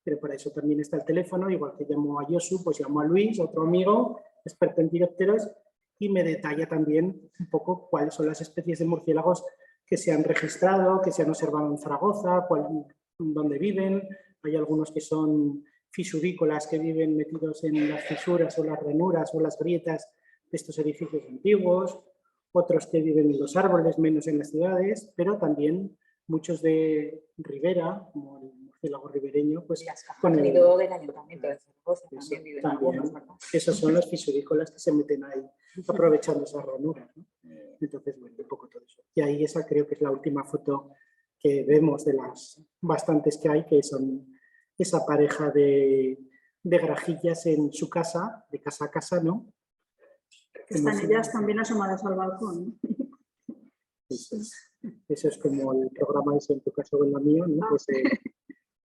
Pero para eso también está el teléfono, igual que llamo a Josu, pues llamo a Luis, otro amigo, experto en dirópteros, y me detalla también un poco cuáles son las especies de murciélagos que se han registrado, que se han observado en Zaragoza, dónde viven, hay algunos que son fisurícolas que viven metidos en las fisuras o las ranuras o las grietas de estos edificios antiguos, otros que viven en los árboles, menos en las ciudades, pero también muchos de ribera, como el murciélago ribereño, pues con el del Ayuntamiento de Zaragoza también viven algunos, ¿verdad? esos son los fisurícolas que se meten ahí aprovechando esas ranuras, ¿no? Entonces, bueno, un poco todo eso. Y ahí esa creo que es la última foto que vemos de las bastantes que hay, que son esa pareja de grajillas en su casa, de casa a casa, ¿no? Están ellas también asomadas al balcón. Eso es como el programa ese en tu casa o en la mía, ¿no? Pues,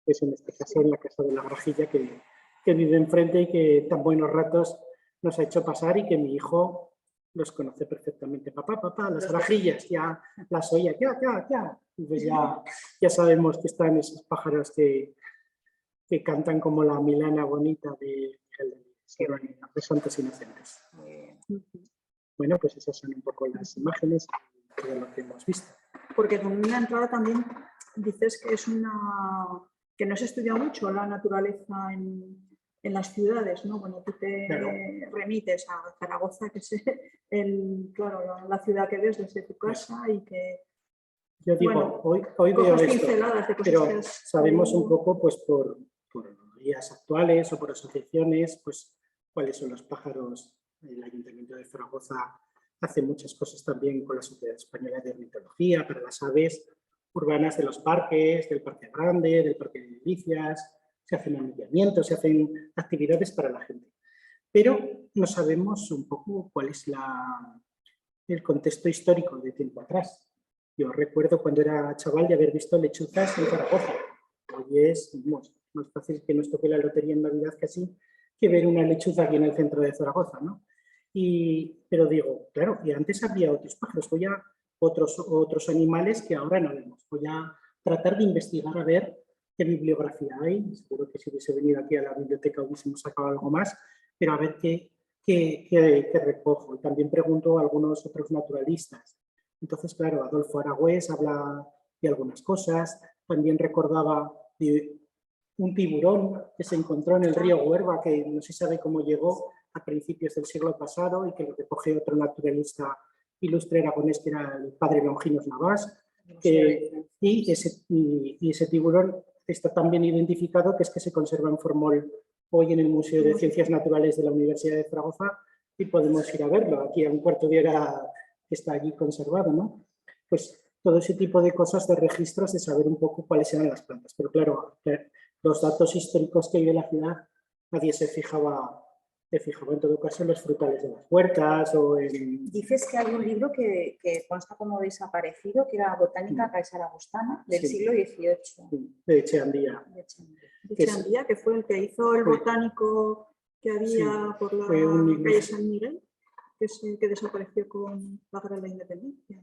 es en este caso en la casa de la grajilla que vive enfrente y que tan buenos ratos nos ha hecho pasar y que mi hijo los conoce perfectamente. Papá, las grajillas, ya las oía, ya. Y pues ya sabemos que están esos pájaros que cantan como la Milana bonita de Santos Inocentes. Bueno, pues esas son un poco las imágenes de lo que hemos visto. Porque en una entrada también dices que que no se estudia mucho la naturaleza en las ciudades, ¿no? Bueno, tú te remites a Zaragoza, que es la ciudad que ves desde tu casa y que... Yo digo, hoy veo esto, pero sabemos un poco pues por guías actuales o por asociaciones, pues cuáles son los pájaros. El Ayuntamiento de Zaragoza hace muchas cosas también con la Sociedad Española de Ornitología para las aves urbanas de los parques, del Parque Grande, del Parque de Delicias, se hacen anillamientos, se hacen actividades para la gente. Pero no sabemos un poco cuál es el contexto histórico de tiempo atrás. Yo recuerdo cuando era chaval de haber visto lechuzas en Zaragoza. Hoy es más fácil que nos toque la lotería en Navidad casi que ver una lechuza aquí en el centro de Zaragoza, ¿no? Pero digo, claro, y antes había otros pájaros, voy a otros animales que ahora no vemos. Voy a tratar de investigar a ver qué bibliografía hay. Seguro que si hubiese venido aquí a la biblioteca hubiésemos sacado algo más, pero a ver qué recojo. Y también pregunto a algunos otros naturalistas. Entonces, claro, Adolfo Aragüés habla de algunas cosas. También recordaba de un tiburón que se encontró en el río Huerva, que no se sabe cómo llegó a principios del siglo pasado y que lo recoge otro naturalista ilustre aragonés, que era el padre Longinos Navás. Y ese tiburón está tan bien identificado que es que se conserva en formol hoy en el Museo de Ciencias Naturales de la Universidad de Zaragoza y podemos ir a verlo. Aquí a un cuarto de hora está allí conservado, ¿no? Pues todo ese tipo de cosas, de registros, de saber un poco cuáles eran las plantas. Pero claro, los datos históricos que hay de la ciudad, nadie se fijaba en todo caso en los frutales de las huertas o en... Dices que hay un libro que consta como desaparecido, que era Botánica Caesaragostana del siglo XVIII. Sí, de Echeandía. Echeandía, que fue el que hizo el botánico que había por la calle San Miguel, que desapareció con la Guerra de la Independencia.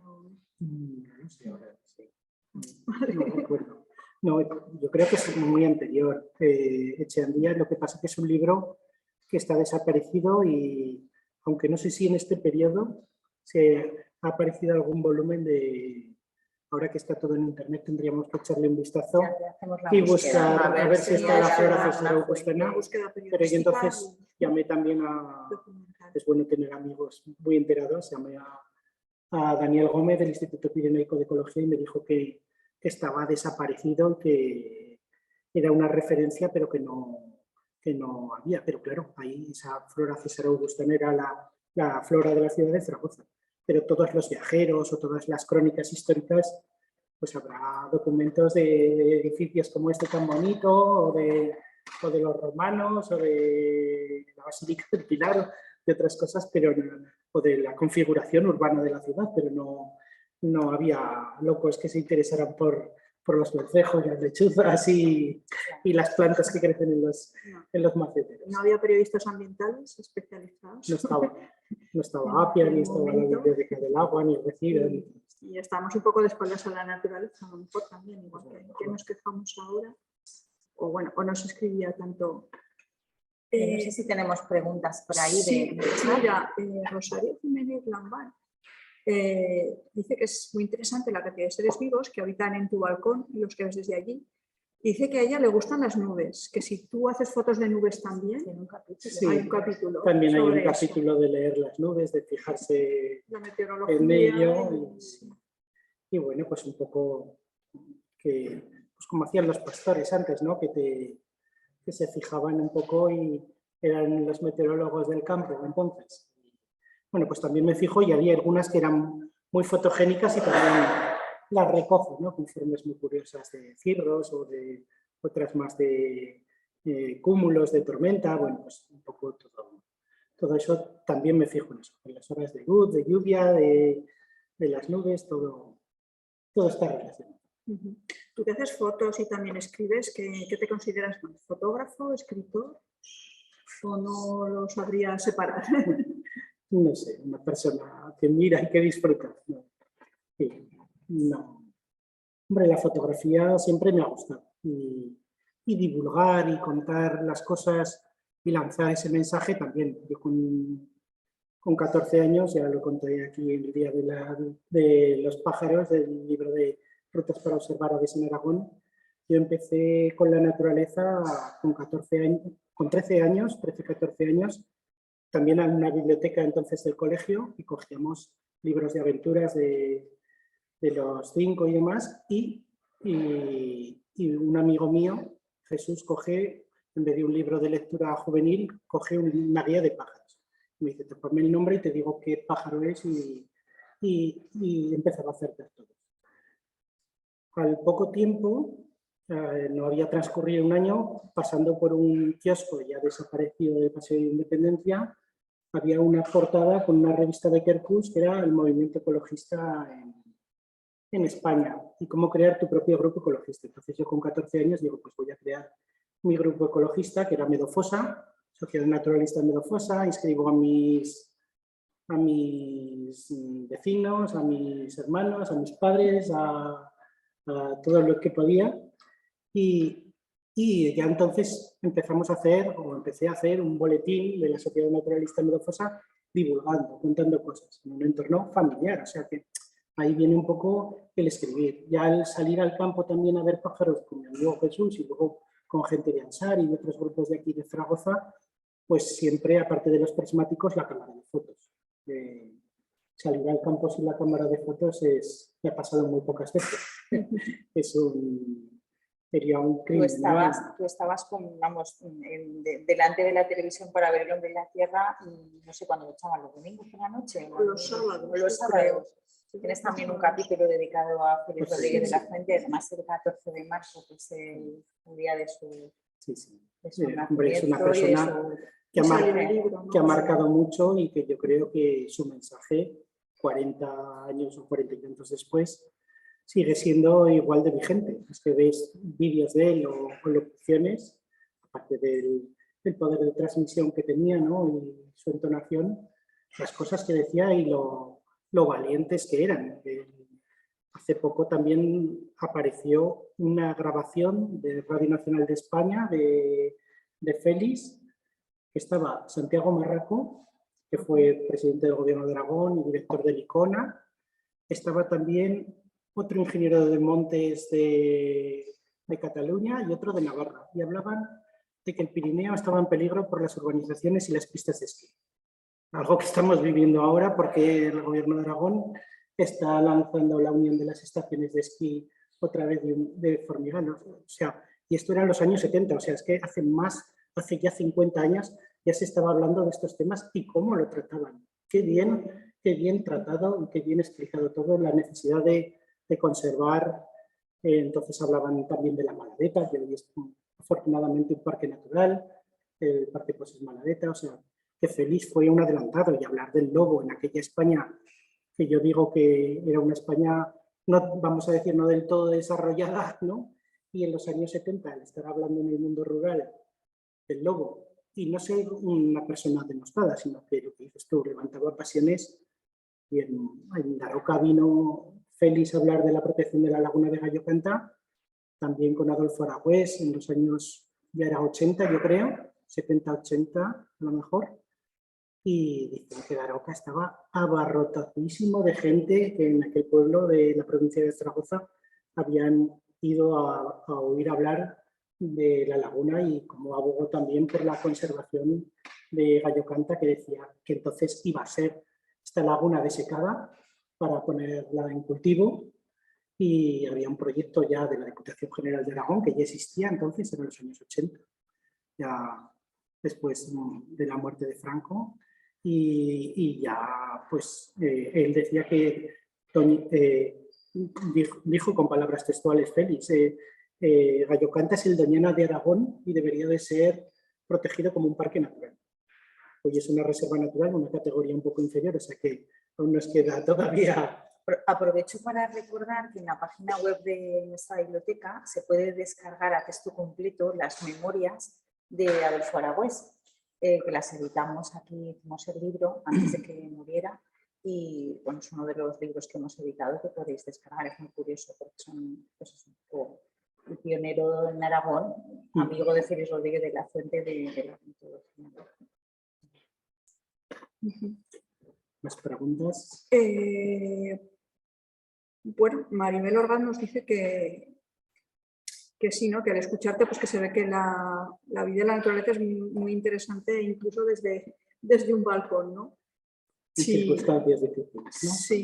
No sé, ahora sí. No recuerdo. No, yo creo que es muy anterior. Echeandía, lo que pasa es que es un libro que está desaparecido y, aunque no sé si en este periodo se ha aparecido algún volumen de... Ahora que está todo en internet tendríamos que echarle un vistazo y buscar a ver si está la flora Caesaragostana. Pero yo entonces llamé también es bueno tener amigos muy enterados, llamé a Daniel Gómez del Instituto Pirenaico de Ecología y me dijo que estaba desaparecido, que era una referencia pero que no había. Pero claro, ahí esa flora Caesaragostana era la flora de la ciudad de Zaragoza. Pero todos los viajeros o todas las crónicas históricas, pues habrá documentos de edificios como este tan bonito, o de los romanos, o de la Basílica del Pilar, de otras cosas, pero o de la configuración urbana de la ciudad, pero no había locos que se interesaran por los vencejos, las lechuzas y las plantas que crecen en los maceteros. No había periodistas ambientales especializados. No estaba Apia, ni estaba la Biblioteca del Agua, ni Recibe. Y estamos un poco de espaldas a la naturaleza, a lo mejor también, igual que nos quejamos ahora. O bueno, o no se escribía tanto. No sé si tenemos preguntas por ahí. Sí, mira, Rosario Jiménez Lambán dice que es muy interesante la cantidad de seres vivos que habitan en tu balcón y los que ves desde allí, Dice que a ella le gustan las nubes, que si tú haces fotos de nubes también, Tiene un capítulo. Sí, hay un capítulo. también hay un sobre eso. capítulo de leer las nubes, de fijarse La meteorología. en ello. Y bueno, pues un poco que, pues como hacían los pastores antes, ¿no? Que se fijaban un poco y eran los meteorólogos del campo entonces. Bueno, pues también me fijo y había algunas que eran muy fotogénicas y también las recojo, ¿no? Con formas muy curiosas de cirros o de otras más de cúmulos de tormenta. Bueno, pues un poco todo eso también me fijo en eso, en las horas de luz, de lluvia, de las nubes, todo está relacionado. Tú que haces fotos y también escribes, ¿qué te consideras más? ¿Fotógrafo, escritor? ¿O no lo sabrías separar? No sé, una persona que mira y que disfruta. No. Sí, no. Hombre, la fotografía siempre me ha gustado. Y divulgar y contar las cosas y lanzar ese mensaje también. Yo con 14 años, ya lo conté aquí en el Día de los Pájaros, del libro de Rutas para observar aves en Aragón. Yo empecé con la naturaleza con 14 años, con 13 años, 13, 14 años, también en una biblioteca entonces del colegio y cogíamos libros de aventuras de los 5 y demás y un amigo mío, Jesús, coge, en vez de un libro de lectura juvenil, coge una guía de pájaros. Y me dice, te ponme el nombre y te digo qué pájaro es y empezaba a acertar todo. Al poco tiempo, no había transcurrido un año, pasando por un kiosco ya desaparecido del Paseo de Independencia, había una portada con una revista de Kerkus que era el movimiento ecologista en España y cómo crear tu propio grupo ecologista. Entonces yo con 14 años digo, pues voy a crear mi grupo ecologista, que era Medofosa, Sociedad Naturalista Medofosa, inscribo a mis vecinos, a mis hermanos, a mis padres, a todo lo que podía y ya entonces empecé a hacer un boletín de la Sociedad Naturalista Medofosa divulgando, contando cosas en un entorno familiar, o sea que ahí viene un poco el escribir. Ya al salir al campo también a ver pájaros con mi amigo Jesús y luego con gente de Ansar y de otros grupos de aquí de Zaragoza, pues siempre, aparte de los prismáticos, la cámara de fotos. Salir al campo sin la cámara de fotos me ha pasado muy pocas veces. Sería un crimen. Tú estabas delante de la televisión para ver El hombre en la tierra y no sé cuándo lo echaban, los domingos por la noche. O los sábados. Los sábados. Tienes también un capítulo dedicado a Félix Rodríguez de la Fuente, además el 14 de marzo, que es el día de su, de su hombre, es una persona que ha marcado mucho y que yo creo que su mensaje, 40 años o 40 y tantos después, sigue siendo igual de vigente. Es que ves vídeos de él o locuciones, aparte del poder de transmisión que tenía, ¿no? Y su entonación, las cosas que decía y lo valientes que eran. Hace poco también apareció una grabación de Radio Nacional de España de Félix, que estaba Santiago Marraco, que fue presidente del Gobierno de Aragón y director del ICONA. Estaba también otro ingeniero de montes de Cataluña y otro de Navarra. Y hablaban de que el Pirineo estaba en peligro por las urbanizaciones y las pistas de esquí. Algo que estamos viviendo ahora porque el Gobierno de Aragón está lanzando la unión de las estaciones de esquí otra vez de Formigano. O sea, y esto era en los años 70, o sea, es que hace ya 50 años ya se estaba hablando de estos temas y cómo lo trataban. Qué bien tratado y qué bien explicado todo, la necesidad de conservar. Entonces hablaban también de la Maladeta, que hoy es afortunadamente un parque natural, el Parque Cosas Maladeta, o sea, que Félix fue un adelantado, y hablar del lobo en aquella España, que yo digo que era una España, no vamos a decir no del todo desarrollada, ¿no? Y en los años 70, al estar hablando en el mundo rural del lobo, y no ser una persona denostada, sino que lo que dices tú, levantaba pasiones, y en Daroca vino Félix a hablar de la protección de la laguna de Gallo Canta, también con Adolfo Aragüés en los años, ya era 80 yo creo, 70-80 a lo mejor, y dicen que Daroca estaba abarrotadísimo de gente, que en aquel pueblo de la provincia de Zaragoza habían ido a oír hablar de la laguna y como abogó también por la conservación de Gallo Canta, que decía que entonces iba a ser esta laguna desecada para ponerla en cultivo, y había un proyecto ya de la Diputación General de Aragón que ya existía entonces en los años 80, ya después de la muerte de Franco, y ya pues él decía que dijo con palabras textuales Félix, Gallo Canta es el Doñana de Aragón y debería de ser protegido como un parque natural. Hoy es una reserva natural, una categoría un poco inferior, o sea que aún nos queda todavía. Aprovecho para recordar que en la página web de nuestra biblioteca se puede descargar a texto completo las memorias de Adolfo Aragüés, que las editamos aquí, hicimos el libro antes de que muriera, y bueno, es uno de los libros que hemos editado que podéis descargar, es muy curioso porque son, pues, es un poco el pionero en Aragón, amigo de Félix Rodríguez de la Fuente de la mitología. ¿Más preguntas? Bueno, Maribel Orgaz nos dice que sí, ¿no? Que al escucharte pues que se ve que la vida de la naturaleza es muy interesante incluso desde un balcón, ¿no? En circunstancias difíciles,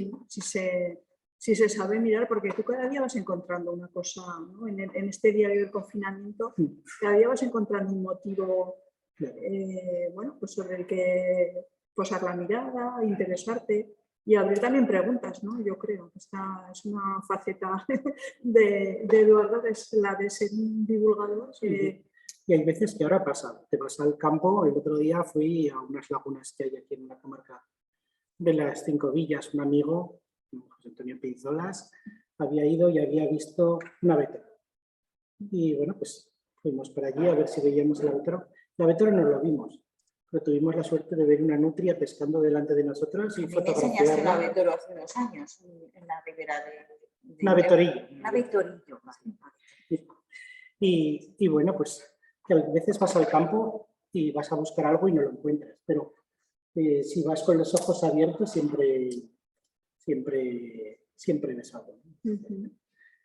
¿no? Sí, si se sabe mirar, porque tú cada día vas encontrando una cosa, ¿no? En este diario del confinamiento, cada día vas encontrando un motivo, bueno, pues sobre el que posar la mirada, interesarte y abrir también preguntas, ¿no? Yo creo que esta es una faceta de Eduardo, que es la de ser un divulgador. Y hay veces que ahora pasa, te vas al campo. El otro día fui a unas lagunas que hay aquí en la comarca de las Cinco Villas. Un amigo, José Antonio Pinzolas, había ido y había visto un abetero. Y bueno, pues fuimos por allí a ver si veíamos el abetero. El abetero no lo vimos, pero tuvimos la suerte de ver una nutria pescando delante de nosotros y fotografiarla. Me enseñaste un abetero hace 2 años en la ribera de un abetorillo. Un abetorillo. Y bueno, pues que a veces vas al campo y vas a buscar algo y no lo encuentras, pero si vas con los ojos abiertos siempre ves algo.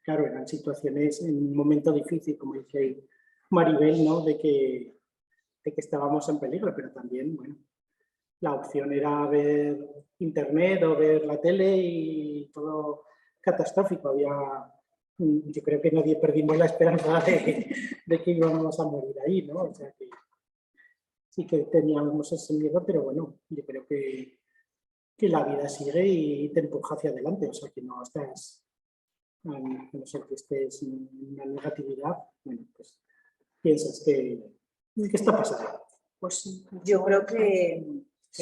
Claro, eran situaciones en un momento difícil, como dice Maribel, ¿no? de que estábamos en peligro, pero también, bueno, la opción era ver internet o ver la tele y todo catastrófico. Yo creo que nadie perdimos la esperanza de que íbamos a morir ahí, ¿no? O sea que sí que teníamos ese miedo, pero bueno, yo creo que la vida sigue y te empuja hacia adelante, o sea que no estás, a no ser que estés en una negatividad, bueno, pues piensas que está pasando. Pues sí, yo creo que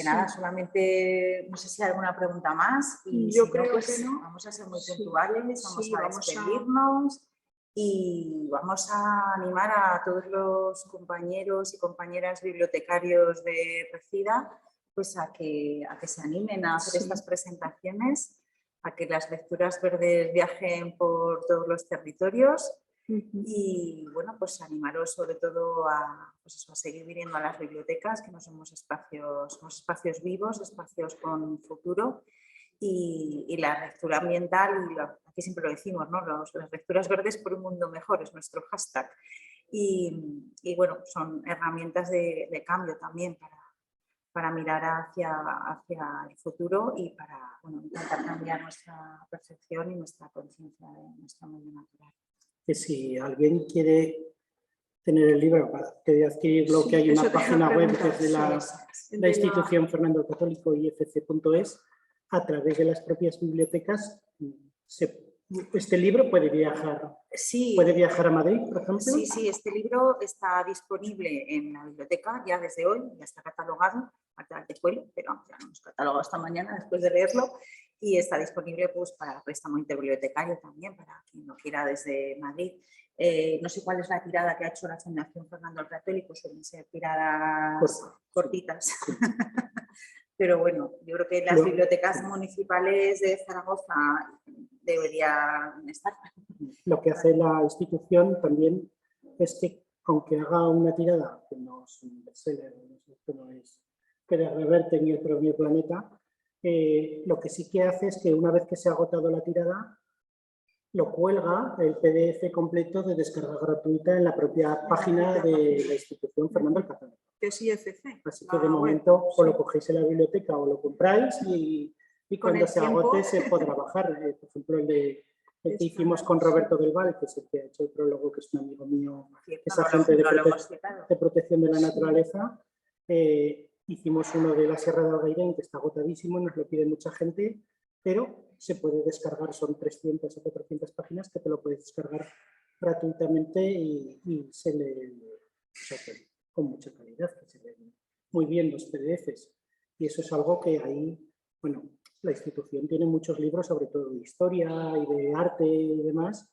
nada, solamente no sé si hay alguna pregunta más, y yo si creo no, pues que no. vamos a ser muy puntuales, vamos a vamos despedirnos y vamos a animar a todos los compañeros y compañeras bibliotecarios de Recida pues a que se animen a hacer estas presentaciones, a que las lecturas verdes viajen por todos los territorios. Y bueno, pues animaros sobre todo a seguir viniendo a las bibliotecas, que no somos espacios vivos, espacios con futuro, y la lectura ambiental, y aquí siempre lo decimos, ¿no? Las lecturas verdes por un mundo mejor es nuestro hashtag. Y bueno, son herramientas de cambio también para mirar hacia el futuro y para intentar cambiar nuestra percepción y nuestra conciencia de nuestro medio natural. Que si alguien quiere tener el libro para adquirirlo, que hay una página web que es de la institución Fernando el Católico, ifc.es, a través de las propias bibliotecas. Este libro puede viajar. Sí, ¿Puede viajar a Madrid, por ejemplo? Sí, este libro está disponible en la biblioteca ya desde hoy, ya está catalogado, falta el tejuelo, pero ya lo hemos catalogado esta mañana después de leerlo, y está disponible pues para préstamo interbibliotecario también, para quien lo quiera desde Madrid. No sé cuál es la tirada que ha hecho la Fundación Fernando el Católico, suelen ser tiradas cortitas. Pero bueno, yo creo que las bibliotecas municipales de Zaragoza deberían estar. Lo que hace la institución también es que, aunque haga una tirada, que no es un bestseller, que no es Pérez Reverte ni el propio Planeta, lo que sí que hace es que una vez que se ha agotado la tirada, lo cuelga el PDF completo de descarga gratuita en la propia página de la institución Fernando el Católico. Que es IFC. Así que de momento o lo cogéis en la biblioteca o lo compráis y cuando se agote se podrá bajar. Por ejemplo, el que hicimos con Roberto del Val, que es el que ha hecho el prólogo, que es un amigo mío, que es agente de protección de la naturaleza. Hicimos uno de la Sierra de Algairén, que está agotadísimo, nos lo pide mucha gente, pero se puede descargar, son 300 o 400 páginas que te lo puedes descargar gratuitamente y se lee, o sea, con mucha calidad, que se leen muy bien los PDFs. Y eso es algo que ahí, bueno, la institución tiene muchos libros, sobre todo de historia y de arte y demás,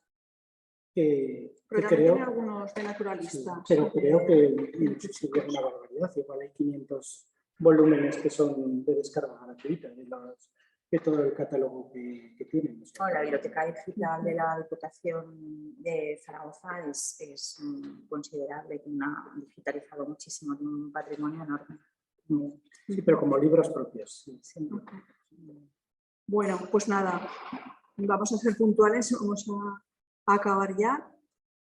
pero también tiene algunos de naturalistas. Sí, pero creo que sí, es una barbaridad. Igual hay 500 volúmenes que son de descarga gratuita de todo el catálogo que tienen. O sea, la Biblioteca Digital de la Diputación de Zaragoza es considerable, ha digitalizado muchísimo, tiene un patrimonio enorme. Sí, pero como libros propios. Sí. Bueno, pues nada, vamos a ser puntuales, vamos a acabar ya.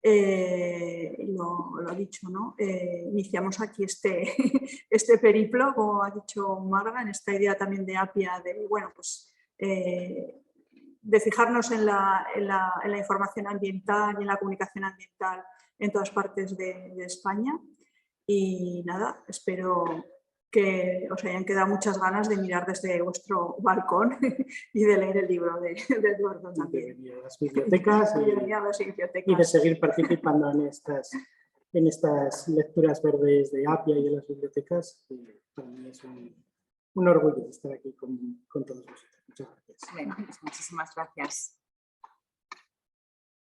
Lo ha dicho, ¿no? Iniciamos aquí este periplo, como ha dicho Marga, en esta idea también de Apia, de, bueno, pues, de fijarnos en la información ambiental y en la comunicación ambiental en todas partes de España. Y nada, espero que os hayan quedado muchas ganas de mirar desde vuestro balcón y de leer el libro de Eduardo también. De venir a las bibliotecas y de seguir participando en estas lecturas verdes de Apia y en las bibliotecas. Y para mí es un orgullo estar aquí con todos vosotros. Muchas gracias. Bueno, pues muchísimas gracias.